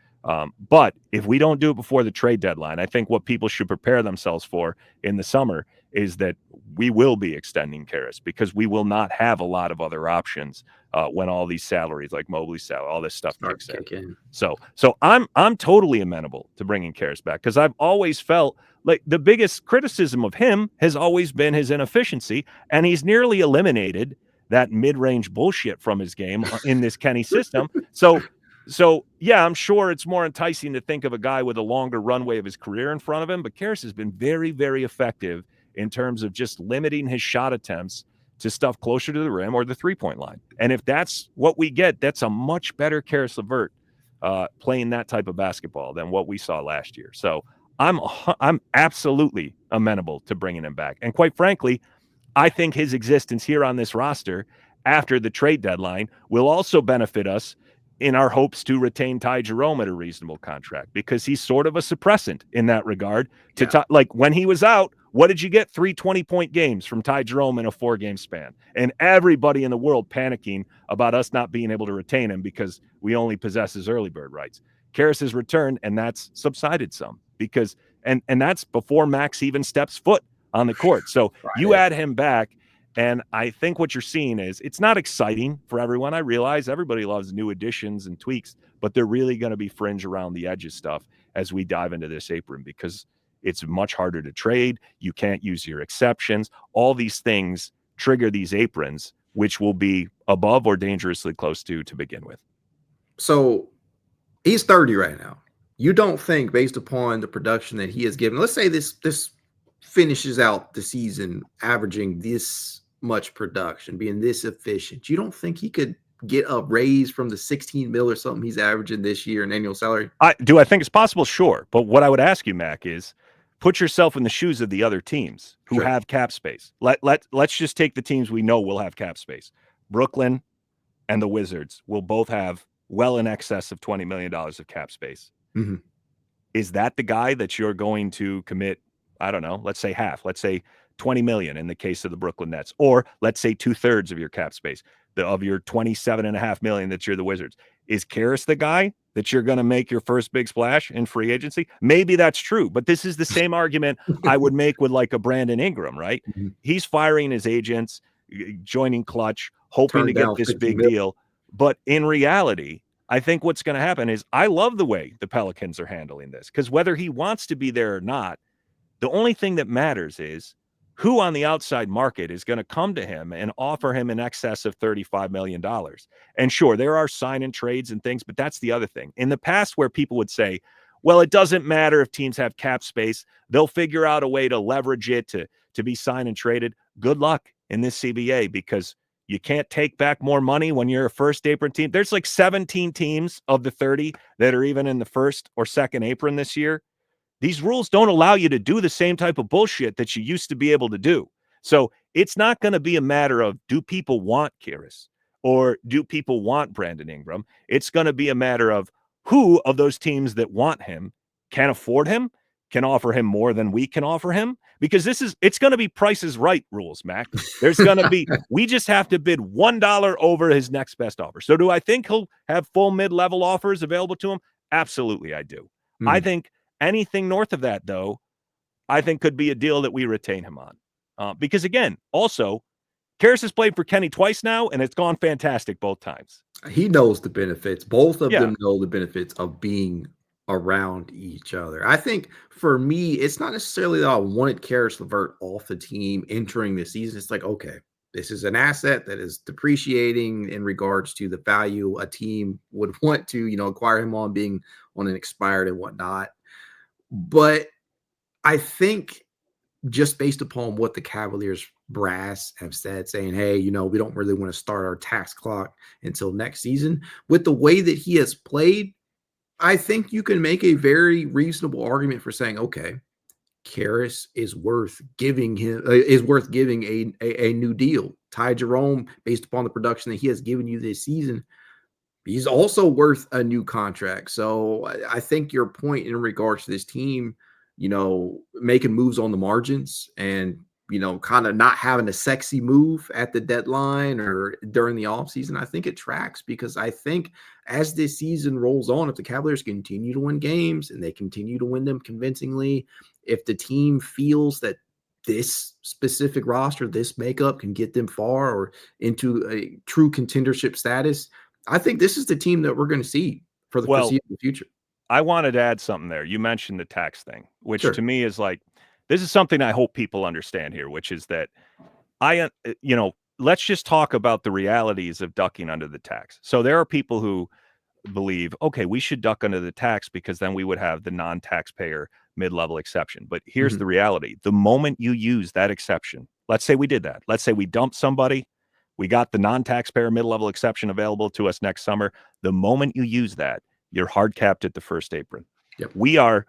Speaker 3: But if we don't do it before the trade deadline, I think what people should prepare themselves for in the summer is that we will be extending Karras because we will not have a lot of other options when all these salaries, like Mobley's salary, all this stuff kicks in. So I'm totally amenable to bringing Karras back because I've always felt like the biggest criticism of him has always been his inefficiency, and he's nearly eliminated that mid-range bullshit from his game in this Kenny system. So yeah, I'm sure it's more enticing to think of a guy with a longer runway of his career in front of him, but Karras has been very, very effective in terms of just limiting his shot attempts to stuff closer to the rim or the three-point line. And if that's what we get, that's a much better Caris LeVert playing that type of basketball than what we saw last year. So I'm absolutely amenable to bringing him back. And quite frankly, I think his existence here on this roster after the trade deadline will also benefit us in our hopes to retain Ty Jerome at a reasonable contract, because he's sort of a suppressant in that regard. Like when he was out, what did you get? 3 20-point games from Ty Jerome in a 4-game span. And everybody in the world panicking about us not being able to retain him because we only possess his early bird rights. Karras has returned, and that's subsided some because, and that's before Max even steps foot on the court. So you add him back, And I think what you're seeing is it's not exciting for everyone. I realize everybody loves new additions and tweaks, but they're really going to be fringe around the edges stuff as we dive into this apron because it's much harder to trade. You can't use your exceptions. All these things trigger these aprons, which will be above or dangerously close to begin with.
Speaker 2: So he's 30 right now. You don't think, based upon the production that he has given, let's say this finishes out the season averaging this much production, being this efficient, you don't think he could get a raise from the 16 mil or something he's averaging this year in annual salary?
Speaker 3: I think it's possible? Sure. But what I would ask you, Mac, is put yourself in the shoes of the other teams who have cap space. Let's just take the teams we know will have cap space. Brooklyn and the Wizards will both have well in excess of $20 million of cap space.
Speaker 2: Mm-hmm.
Speaker 3: Is that the guy that you're going to commit, I don't know, let's say half, let's say 20 million in the case of the Brooklyn Nets, or let's say 2/3 of your cap space, of your 27.5 million that you're the Wizards? Is Karras the guy that you're going to make your first big splash in free agency? Maybe that's true, but this is the same argument I would make with like a Brandon Ingram, right?
Speaker 2: Mm-hmm.
Speaker 3: He's firing his agents, joining Clutch, hoping to get this big deal. But in reality, I think what's going to happen is I love the way the Pelicans are handling this, because whether he wants to be there or not, the only thing that matters is who on the outside market is going to come to him and offer him in excess of $35 million. And sure, there are sign and trades and things, but that's the other thing. In the past, where people would say, well, it doesn't matter if teams have cap space, they'll figure out a way to leverage it to be signed and traded. Good luck in this CBA, because you can't take back more money when you're a first apron team. There's like 17 teams of the 30 that are even in the first or second apron this year. These rules don't allow you to do the same type of bullshit that you used to be able to do. So it's not going to be a matter of, do people want Karras or do people want Brandon Ingram? It's going to be a matter of who of those teams that want him can afford him, can offer him more than we can offer him, because it's going to be Price is Right rules, Mac. There's going to be, we just have to bid $1 over his next best offer. So do I think he'll have full mid-level offers available to him? Absolutely, I do. I think anything north of that, though, I think could be a deal that we retain him on. Because again, also, Karras has played for Kenny twice now, and it's gone fantastic both times.
Speaker 2: He knows the benefits. Both of them know the benefits of being around each other. I think for me, it's not necessarily that I wanted Caris LeVert off the team entering the season. It's like, okay, this is an asset that is depreciating in regards to the value a team would want to, acquire him on, being on an expired and whatnot. But I think just based upon what the Cavaliers brass have said, saying, hey, we don't really want to start our tax clock until next season, with the way that he has played, I think you can make a very reasonable argument for saying, okay, Karras is worth giving a new deal. Ty Jerome, based upon the production that he has given you this season, he's also worth a new contract. So I think your point in regards to this team, making moves on the margins and, kind of not having a sexy move at the deadline or during the offseason, I think it tracks, because I think as this season rolls on, if the Cavaliers continue to win games and they continue to win them convincingly, if the team feels that this specific roster, this makeup can get them far or into a true contendership status, I think this is the team that we're going to see for the foreseeable future.
Speaker 3: I wanted to add something there. You mentioned the tax thing, which to me is like, this is something I hope people understand here, which is that let's just talk about the realities of ducking under the tax. So there are people who believe, okay, we should duck under the tax because then we would have the non-taxpayer mid-level exception. But here's the reality. The moment you use that exception, let's say we did that. Let's say we dumped somebody. We got the non-taxpayer mid-level exception available to us next summer. The moment you use that, you're hard capped at the first apron.
Speaker 2: Yep.
Speaker 3: We are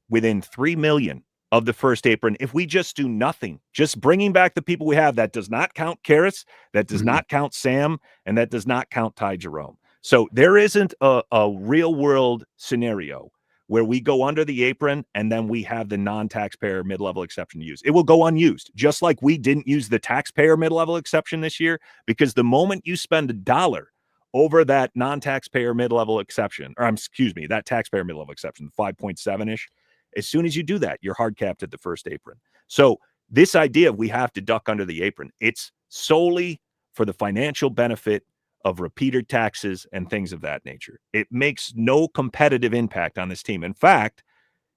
Speaker 3: within 3 million of the first apron if we just do nothing. Just bringing back the people we have. That does not count Karras, that does not count Sam, and that does not count Ty Jerome. So there isn't a real world scenario where we go under the apron and then we have the non-taxpayer mid-level exception to use. It will go unused, just like we didn't use the taxpayer mid-level exception this year, because the moment you spend $1 over that non-taxpayer mid-level exception, or that taxpayer mid-level exception, 5.7-ish, as soon as you do that, you're hard capped at the first apron. So this idea of we have to duck under the apron, it's solely for the financial benefit of repeater taxes and things of that nature. It makes no competitive impact on this team. In fact,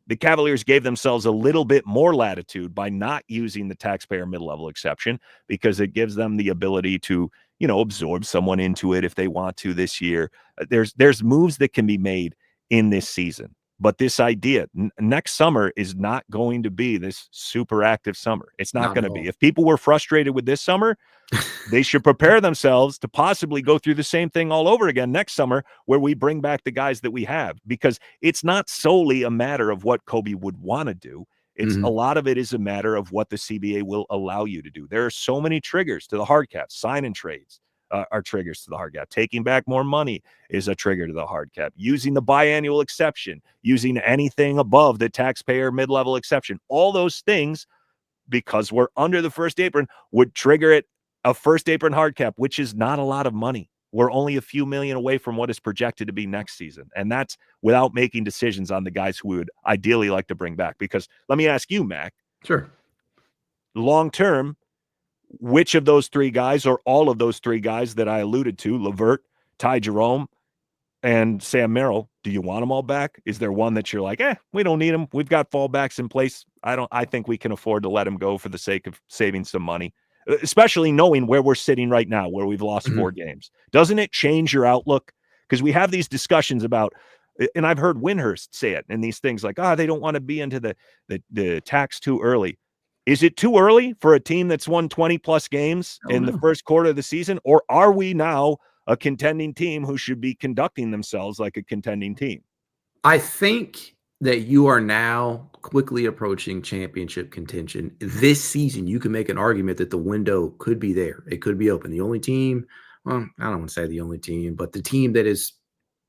Speaker 3: the Cavaliers gave themselves a little bit more latitude by not using the taxpayer mid-level exception, because it gives them the ability to, absorb someone into it if they want to this year. There's moves that can be made in this season. But this idea, next summer is not going to be this super active summer. It's not going to be. If people were frustrated with this summer, they should prepare themselves to possibly go through the same thing all over again next summer, where we bring back the guys that we have, because it's not solely a matter of what Kobe would want to do. It's a lot of it is a matter of what the CBA will allow you to do. There are so many triggers to the hard cap. Sign and trades are triggers to the hard cap. Taking back more money is a trigger to the hard cap. Using the biannual exception, using anything above the taxpayer mid-level exception, all those things, because we're under the first apron, would trigger it a first apron hard cap, which is not a lot of money. We're only a few million away from what is projected to be next season. And that's without making decisions on the guys who we would ideally like to bring back. Because let me ask you, Mac.
Speaker 2: Sure.
Speaker 3: Long term, which of those three guys, or all of those three guys that I alluded to, LeVert, Ty Jerome, and Sam Merrill, do you want them all back? Is there one that you're like, we don't need them. We've got fallbacks in place. I think we can afford to let them go for the sake of saving some money, especially knowing where we're sitting right now, where we've lost 4 games. Doesn't it change your outlook? Because we have these discussions about, and I've heard Windhurst say it, and these things like, they don't want to be into the tax too early. Is it too early for a team that's won 20-plus games in the first quarter of the season? Or are we now a contending team who should be conducting themselves like a contending team?
Speaker 2: I think that you are now quickly approaching championship contention. This season, you can make an argument that the window could be there. It could be open. The only team, well, I don't want to say the only team, but the team that is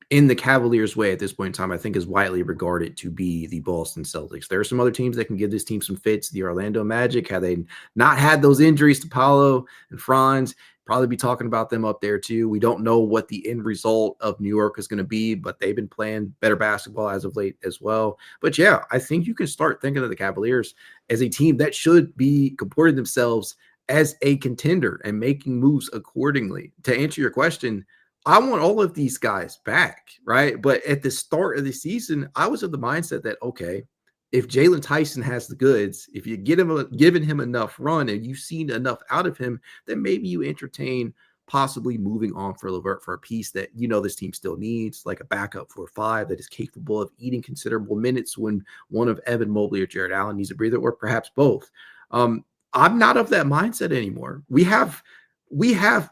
Speaker 2: in the Cavaliers' way at this point in time, I think is widely regarded to be the Boston Celtics. There are some other teams that can give this team some fits. The Orlando Magic, had they not had those injuries to Paolo and Franz, probably be talking about them up there too. We don't know what the end result of New York is going to be, but they've been playing better basketball as of late as well. But yeah, I think you can start thinking of the Cavaliers as a team that should be comporting themselves as a contender and making moves accordingly. To answer your question, I want all of these guys back, right? But at the start of the season, I was of the mindset that, okay, if Jalen Tyson has the goods, if you given him enough run and you've seen enough out of him, then maybe you entertain possibly moving on for LeVert for a piece that this team still needs, like a backup 4-5 that is capable of eating considerable minutes when one of Evan Mobley or Jarrett Allen needs a breather, or perhaps both. I'm not of that mindset anymore. We have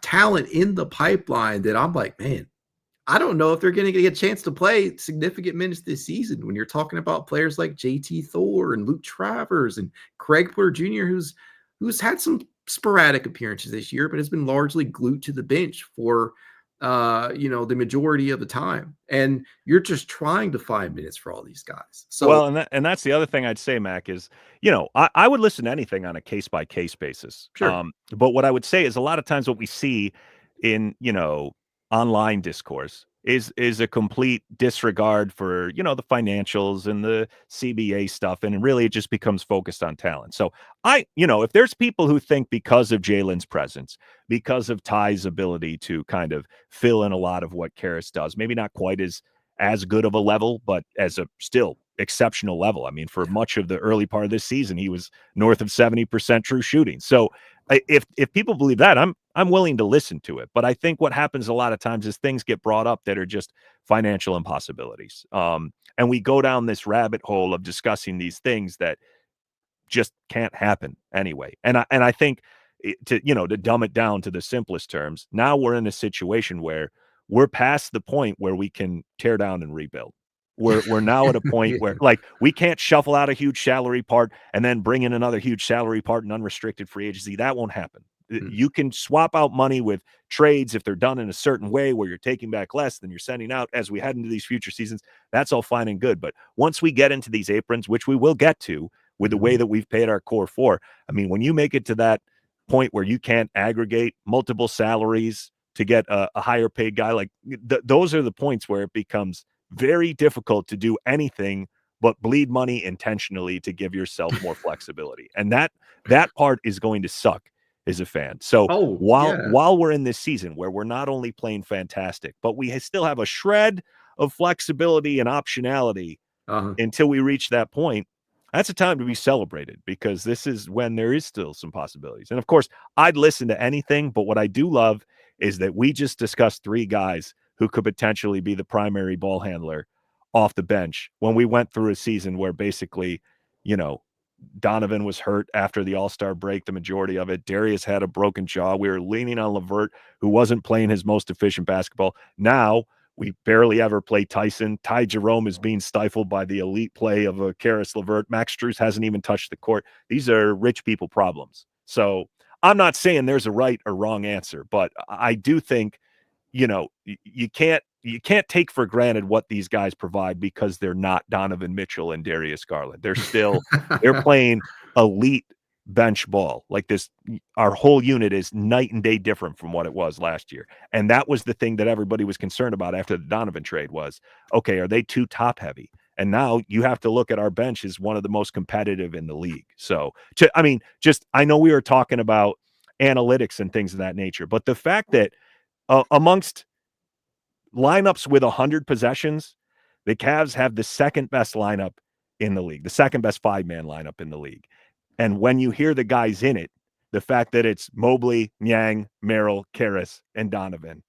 Speaker 2: talent in the pipeline that I'm like, man, I don't know if they're going to get a chance to play significant minutes this season. When you're talking about players like JT Thor and Luke Travers and Craig Porter Jr., who's had some sporadic appearances this year, but has been largely glued to the bench for the majority of the time. And you're just trying to find minutes for all these guys. So
Speaker 3: well, and that's the other thing I'd say, Mac, is I would listen to anything on a case by case basis.
Speaker 2: Sure.
Speaker 3: But what I would say is a lot of times what we see in online discourse is a complete disregard for the financials and the CBA stuff, and really it just becomes focused on talent. So if there's people who think because of Jalen's presence, because of Ty's ability to kind of fill in a lot of what Karras does, maybe not quite as good of a level, but as a still exceptional level. I mean, for much of the early part of this season, he was north of 70% true shooting. So if people believe that, I'm willing to listen to it. But I think what happens a lot of times is things get brought up that are just financial impossibilities. And we go down this rabbit hole of discussing these things that just can't happen anyway. And I think to dumb it down to the simplest terms, now we're in a situation where we're past the point where we can tear down and rebuild. We're now at a point where we can't shuffle out a huge salary part and then bring in another huge salary part in unrestricted free agency. That won't happen. You can swap out money with trades if they're done in a certain way where you're taking back less than you're sending out as we head into these future seasons. That's all fine and good. But once we get into these aprons, which we will get to with the way that we've paid our core for, I mean, when you make it to that point where you can't aggregate multiple salaries to get a higher paid guy, those are the points where it becomes very difficult to do anything but bleed money intentionally to give yourself more flexibility. And that part is going to suck as a fan. So while we're in this season where we're not only playing fantastic, but we still have a shred of flexibility and optionality until we reach that point, that's a time to be celebrated, because this is when there is still some possibilities. And of course, I'd listen to anything, but what I do love is that we just discussed 3 guys who could potentially be the primary ball handler off the bench when we went through a season where basically, Donovan was hurt after the All-Star break, the majority of it. Darius had a broken jaw. We were leaning on LeVert, who wasn't playing his most efficient basketball. Now we barely ever play Tyson. Ty Jerome is being stifled by the elite play of a Karis LeVert. Max Strus hasn't even touched the court. These are rich people problems. So I'm not saying there's a right or wrong answer, but I do think, you can't take for granted what these guys provide, because they're not Donovan Mitchell and Darius Garland. They're playing elite bench ball. Like this, our whole unit is night and day different from what it was last year. And that was the thing that everybody was concerned about after the Donovan trade was, okay, are they too top heavy? And now you have to look at our bench as one of the most competitive in the league. So, I know we were talking about analytics and things of that nature, but the fact that amongst lineups with 100 possessions, the Cavs have the second best lineup in the league, the second best 5-man lineup in the league. And when you hear the guys in it, the fact that it's Mobley, Niang, Merrill, Karis, and Donovan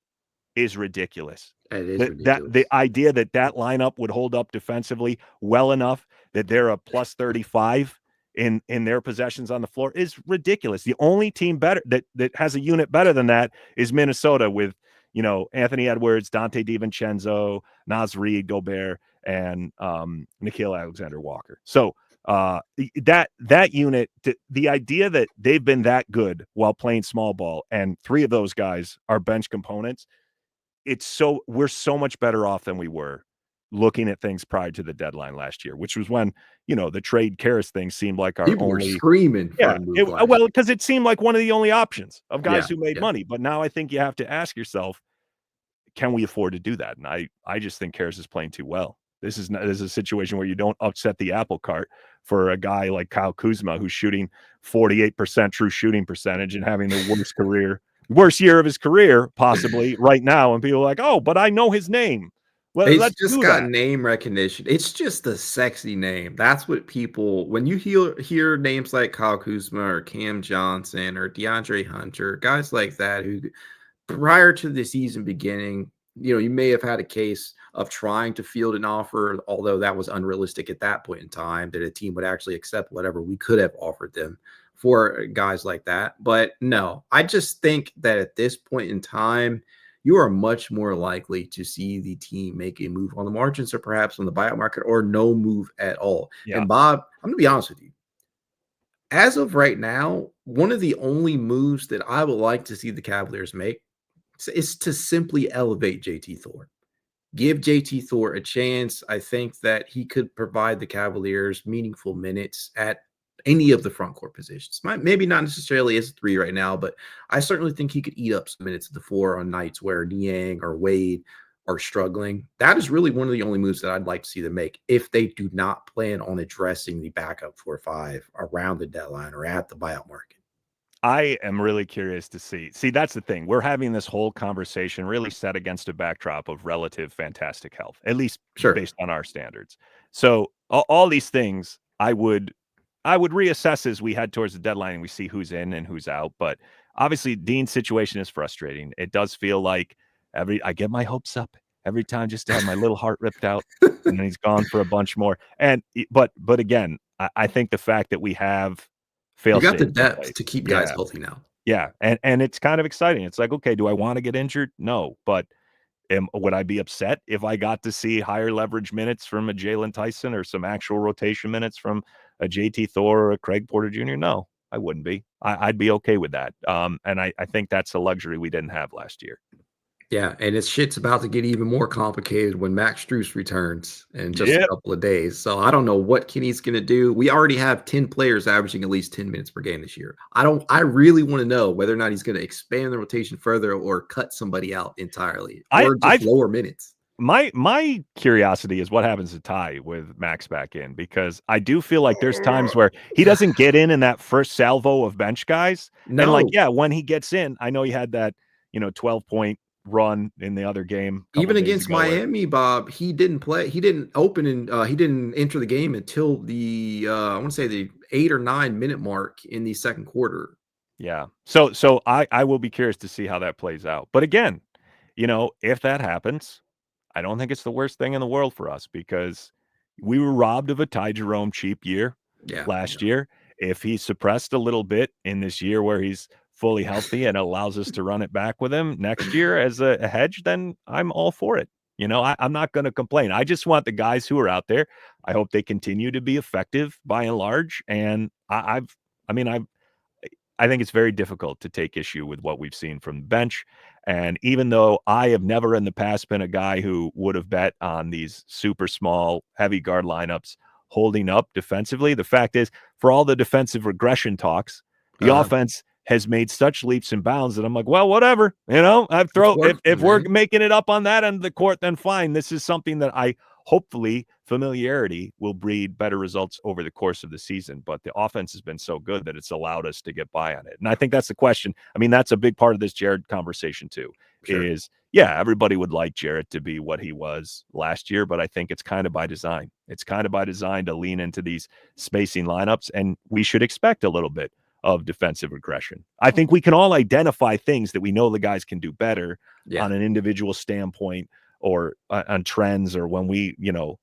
Speaker 3: is ridiculous.
Speaker 2: It is ridiculous.
Speaker 3: The idea that lineup would hold up defensively well enough that they're a plus 35 in their possessions on the floor is ridiculous. The only team better that has a unit better than that is Minnesota, with Anthony Edwards, Dante DiVincenzo, Naz Reid, Gobert, and Nickeil Alexander-Walker. So that unit, the idea that they've been that good while playing small ball, and 3 of those guys are bench components, we're so much better off than we were looking at things prior to the deadline last year, which was when, the trade Karis thing seemed like our
Speaker 2: people
Speaker 3: only
Speaker 2: were screaming.
Speaker 3: Because it seemed like one of the only options of guys who made money. But now I think you have to ask yourself, can we afford to do that? And I just think Karis is playing too well. This is a situation where you don't upset the apple cart for a guy like Kyle Kuzma, who's shooting 48% true shooting percentage and having the worst year of his career, possibly right now. And people are like, oh, but I know his name. Well,
Speaker 2: it's just got name recognition. It's just a sexy name. That's what people, when you hear names like Kyle Kuzma or Cam Johnson or DeAndre Hunter, guys like that, who prior to the season beginning, you may have had a case of trying to field an offer, although that was unrealistic at that point in time, that a team would actually accept whatever we could have offered them for guys like that. But no, I just think that at this point in time, you are much more likely to see the team make a move on the margins, or perhaps on the buyout market, or no move at all. Yeah. And Bob, I'm going to be honest with you. As of right now, one of the only moves that I would like to see the Cavaliers make is to simply elevate JT Thor. Give JT Thor a chance. I think that he could provide the Cavaliers meaningful minutes at any of the front court positions. Maybe not necessarily as a 3 right now, but I certainly think he could eat up some minutes at the 4 on nights where Niang or Wade are struggling. That is really one of the only moves that I'd like to see them make if they do not plan on addressing the backup 4-5 around the deadline or at the buyout market.
Speaker 3: I am really curious to see. That's the thing. We're having this whole conversation really set against a backdrop of relative fantastic health, at least based on our standards. So all these things I would reassess as we head towards the deadline and we see who's in and who's out. But obviously, Dean's situation is frustrating. It does feel like I get my hopes up every time just to have my little heart ripped out, and then he's gone for a bunch more. But again, I think the fact that we have
Speaker 2: you got the depth to keep guys healthy now.
Speaker 3: Yeah, and it's kind of exciting. It's like, okay, do I want to get injured? No, but would I be upset if I got to see higher leverage minutes from a Jalen Tyson or some actual rotation minutes from a JT Thor or a Craig Porter Jr.? No, I wouldn't be. I'd be okay with that. And I think that's a luxury we didn't have last year.
Speaker 2: Yeah, and shit's about to get even more complicated when Mack Strus returns in just a couple of days. So I don't know what Kenny's going to do. We already have 10 players averaging at least 10 minutes per game this year. I really want to know whether or not he's going to expand the rotation further or cut somebody out entirely or just lower minutes.
Speaker 3: my curiosity is what happens to Ty with Max back in, because I do feel like there's times where he doesn't get in that first salvo of bench guys. And like,
Speaker 2: No,
Speaker 3: yeah, when he gets in, I know he had that, 12-point run in the other game a couple
Speaker 2: even
Speaker 3: days
Speaker 2: against
Speaker 3: ago where,
Speaker 2: Miami, Bob, he didn't play. He didn't open and he didn't enter the game until the I want to say the 8 or 9 minute mark in the second quarter.
Speaker 3: yeah. So I will be curious to see how that plays out. But again, if that happens, I don't think it's the worst thing in the world for us, because we were robbed of a Ty Jerome cheap year
Speaker 2: Yeah,
Speaker 3: last year. If he's suppressed a little bit in this year where he's fully healthy and allows us to run it back with him next year as a hedge, then I'm all for it. I'm not going to complain. I just want the guys who are out there. I hope they continue to be effective by and large. And I think it's very difficult to take issue with what we've seen from the bench. And even though I have never in the past been a guy who would have bet on these super small, heavy guard lineups holding up defensively, the fact is, for all the defensive regression talks, the offense has made such leaps and bounds that I'm like, well, whatever. If we're making it up on that end of the court, then fine. This is something that hopefully familiarity will breed better results over the course of the season. But the offense has been so good that it's allowed us to get by on it. And I think that's the question. I mean, that's a big part of this Jarrett conversation too, is everybody would like Jarrett to be what he was last year, but I think it's kind of by design. It's kind of by design to lean into these spacing lineups, and we should expect a little bit of defensive regression. I think we can all identify things that we know the guys can do better on an individual standpoint, or on trends, or when we,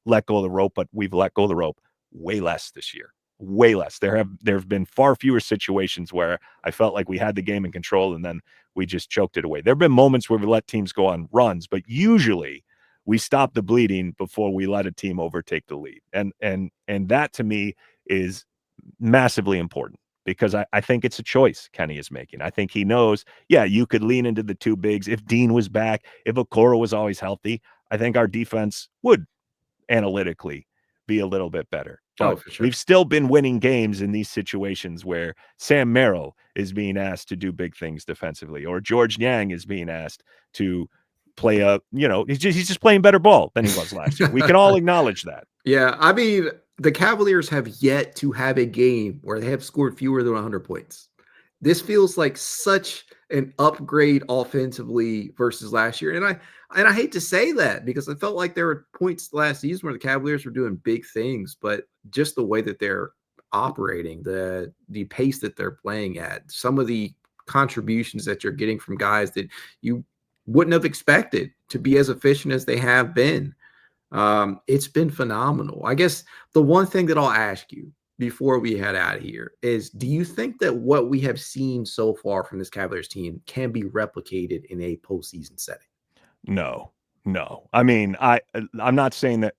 Speaker 3: let go of the rope, but we've let go of the rope way less this year, way less. There have been far fewer situations where I felt like we had the game in control and then we just choked it away. There have been moments where we let teams go on runs, but usually we stop the bleeding before we let a team overtake the lead. And that to me is massively important, because I think it's a choice Kenny is making. I think he knows, you could lean into the two bigs. If Dean was back, if Okoro was always healthy, I think our defense would analytically be a little bit better. But
Speaker 2: for sure.
Speaker 3: We've still been winning games in these situations where Sam Merrill is being asked to do big things defensively, or George Niang is being asked to play he's just playing better ball than he was last year. We can all acknowledge that.
Speaker 2: Yeah, I mean, the Cavaliers have yet to have a game where they have scored fewer than 100 points. This feels like such an upgrade offensively versus last year. And I hate to say that, because I felt like there were points last season where the Cavaliers were doing big things, but just the way that they're operating, the pace that they're playing at, some of the contributions that you're getting from guys that you wouldn't have expected to be as efficient as they have been. It's been phenomenal. I guess the one thing that I'll ask you before we head out of here is, do you think that what we have seen so far from this Cavaliers team can be replicated in a postseason setting?
Speaker 3: No. I mean, I'm not saying that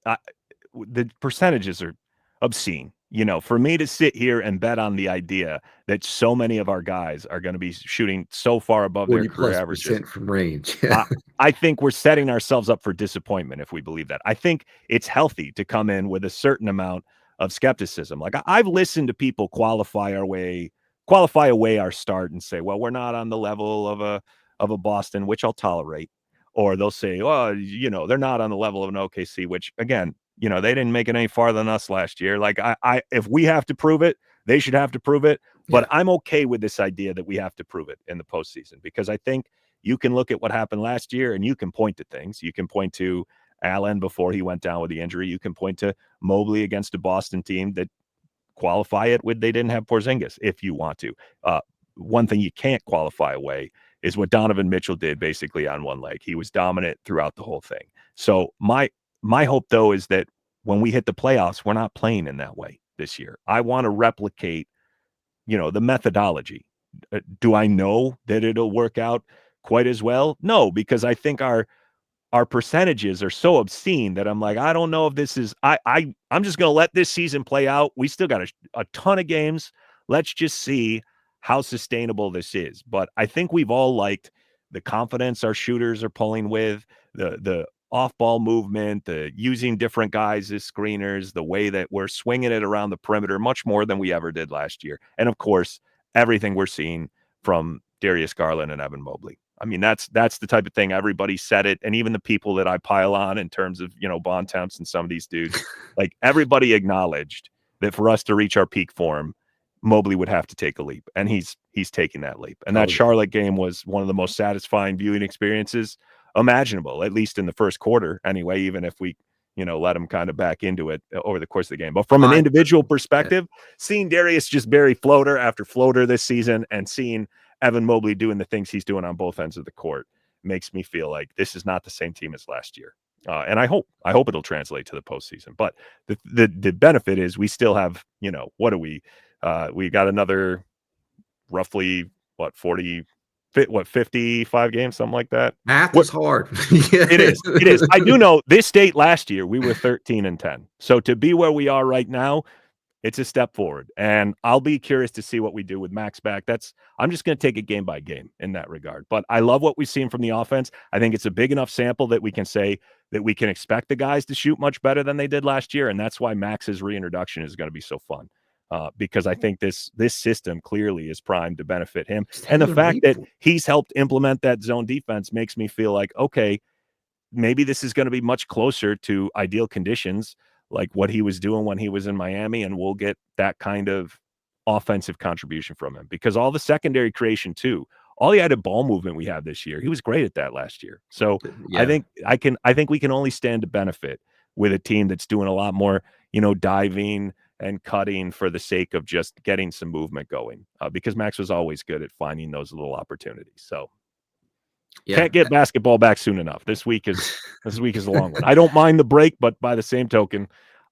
Speaker 3: the percentages are obscene. For me to sit here and bet on the idea that so many of our guys are going to be shooting so far above their career averages
Speaker 2: from range.
Speaker 3: I think we're setting ourselves up for disappointment if we believe that. I think it's healthy to come in with a certain amount of skepticism. Like, I've listened to people qualify away our start and say, well, we're not on the level of a Boston, which I'll tolerate. Or they'll say, oh, they're not on the level of an OKC, which again, they didn't make it any farther than us last year. Like, if we have to prove it, they should have to prove it. But I'm okay with this idea that we have to prove it in the postseason, because I think you can look at what happened last year and you can point to things. You can point to Allen before he went down with the injury. You can point to Mobley against a Boston team that qualify it with they didn't have Porzingis if you want to. One thing you can't qualify away is what Donovan Mitchell did basically on one leg. He was dominant throughout the whole thing. So my hope, though, is that when we hit the playoffs, we're not playing in that way this year. I want to replicate, the methodology. Do I know that it'll work out quite as well? No, because I think our percentages are so obscene that I'm like, I don't know if this is, I'm just going to let this season play out. We still got a ton of games. Let's just see how sustainable this is. But I think we've all liked the confidence our shooters are pulling with, the off-ball movement, the using different guys as screeners, the way that we're swinging it around the perimeter much more than we ever did last year. And of course, everything we're seeing from Darius Garland and Evan Mobley. I mean, that's the type of thing everybody said it. And even the people that I pile on in terms of, Bontemps and some of these dudes, like everybody acknowledged that for us to reach our peak form, Mobley would have to take a leap. And he's taking that leap. And that Charlotte game was one of the most satisfying viewing experiences imaginable, at least in the first quarter anyway, even if we, let him kind of back into it over the course of the game. But from an individual perspective, seeing Darius just bury floater after floater this season and seeing Evan Mobley doing the things he's doing on both ends of the court makes me feel like this is not the same team as last year. And I hope it'll translate to the postseason. But the benefit is we still have, what do we got another roughly 55 games, something like that.
Speaker 2: Math is hard.
Speaker 3: It is. I do know this state last year, we were 13-10. So to be where we are right now, it's a step forward. And I'll be curious to see what we do with Max back. I'm just going to take it game by game in that regard. But I love what we've seen from the offense. I think it's a big enough sample that we can say that we can expect the guys to shoot much better than they did last year. And that's why Max's reintroduction is going to be so fun. Because I think this system clearly is primed to benefit him. And the fact that he's helped implement that zone defense makes me feel like, okay, maybe this is going to be much closer to ideal conditions, like what he was doing when he was in Miami, and we'll get that kind of offensive contribution from him. Because all the secondary creation too, all the added ball movement we have this year, he was great at that last year. So I think we can only stand to benefit with a team that's doing a lot more, diving and cutting for the sake of just getting some movement going, because Max was always good at finding those little opportunities. So can't get basketball back soon enough. This week is a long one. I don't mind the break, but by the same token,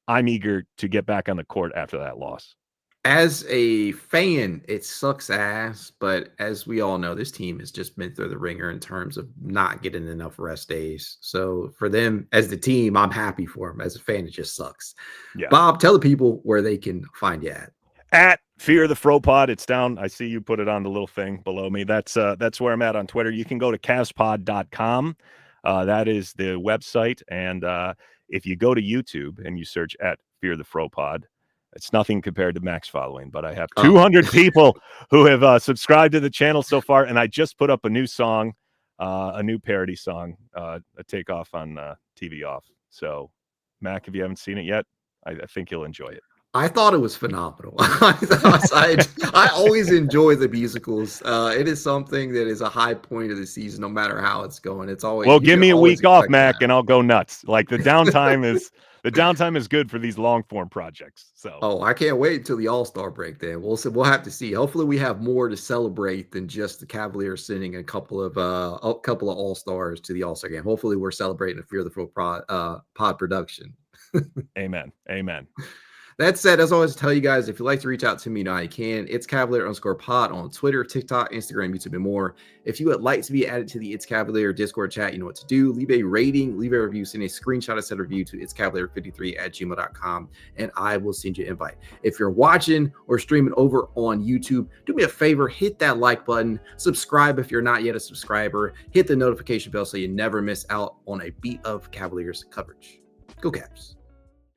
Speaker 3: I'm eager to get back on the court after that loss.
Speaker 2: As a fan, it sucks ass, but as we all know, this team has just been through the ringer in terms of not getting enough rest days. So for them, as the team, I'm happy for them. As a fan, it just sucks. Yeah. Bob, tell the people where they can find you
Speaker 3: at Fear the Fro Pod. It's down. I see you put it on the little thing below me. That's where I'm at on Twitter. You can go to cavspod.com. That is the website. And if you go to YouTube and you search at Fear the Fro Pod, it's nothing compared to Max following, but I have 200 people who have subscribed to the channel so far. And I just put up a new song, a new parody song, a takeoff on TV Off. So Mac, if you haven't seen it yet, I think you'll enjoy it.
Speaker 2: I thought it was phenomenal. I always enjoy the musicals. It is something that is a high point of the season, no matter how it's going. It's always
Speaker 3: give me a week off, Mac, and I'll go nuts. Like the downtime is good for these long form projects. So
Speaker 2: I can't wait until the All-Star break. Then we'll have to see. Hopefully, we have more to celebrate than just the Cavaliers sending a couple of All-Stars to the All-Star game. Hopefully, we're celebrating a Fear the Fro pod production.
Speaker 3: Amen.
Speaker 2: That said, as always, tell you guys, if you'd like to reach out to me, you know you can. It's Cavalier_pod on Twitter, TikTok, Instagram, YouTube, and more. If you would like to be added to the It's Cavalier Discord chat, you know what to do. Leave a rating, leave a review, send a screenshot of said review to itscavalier53@gmail.com, and I will send you an invite. If you're watching or streaming over on YouTube, do me a favor, hit that like button, subscribe if you're not yet a subscriber, hit the notification bell so you never miss out on a beat of Cavaliers coverage. Go Cavs.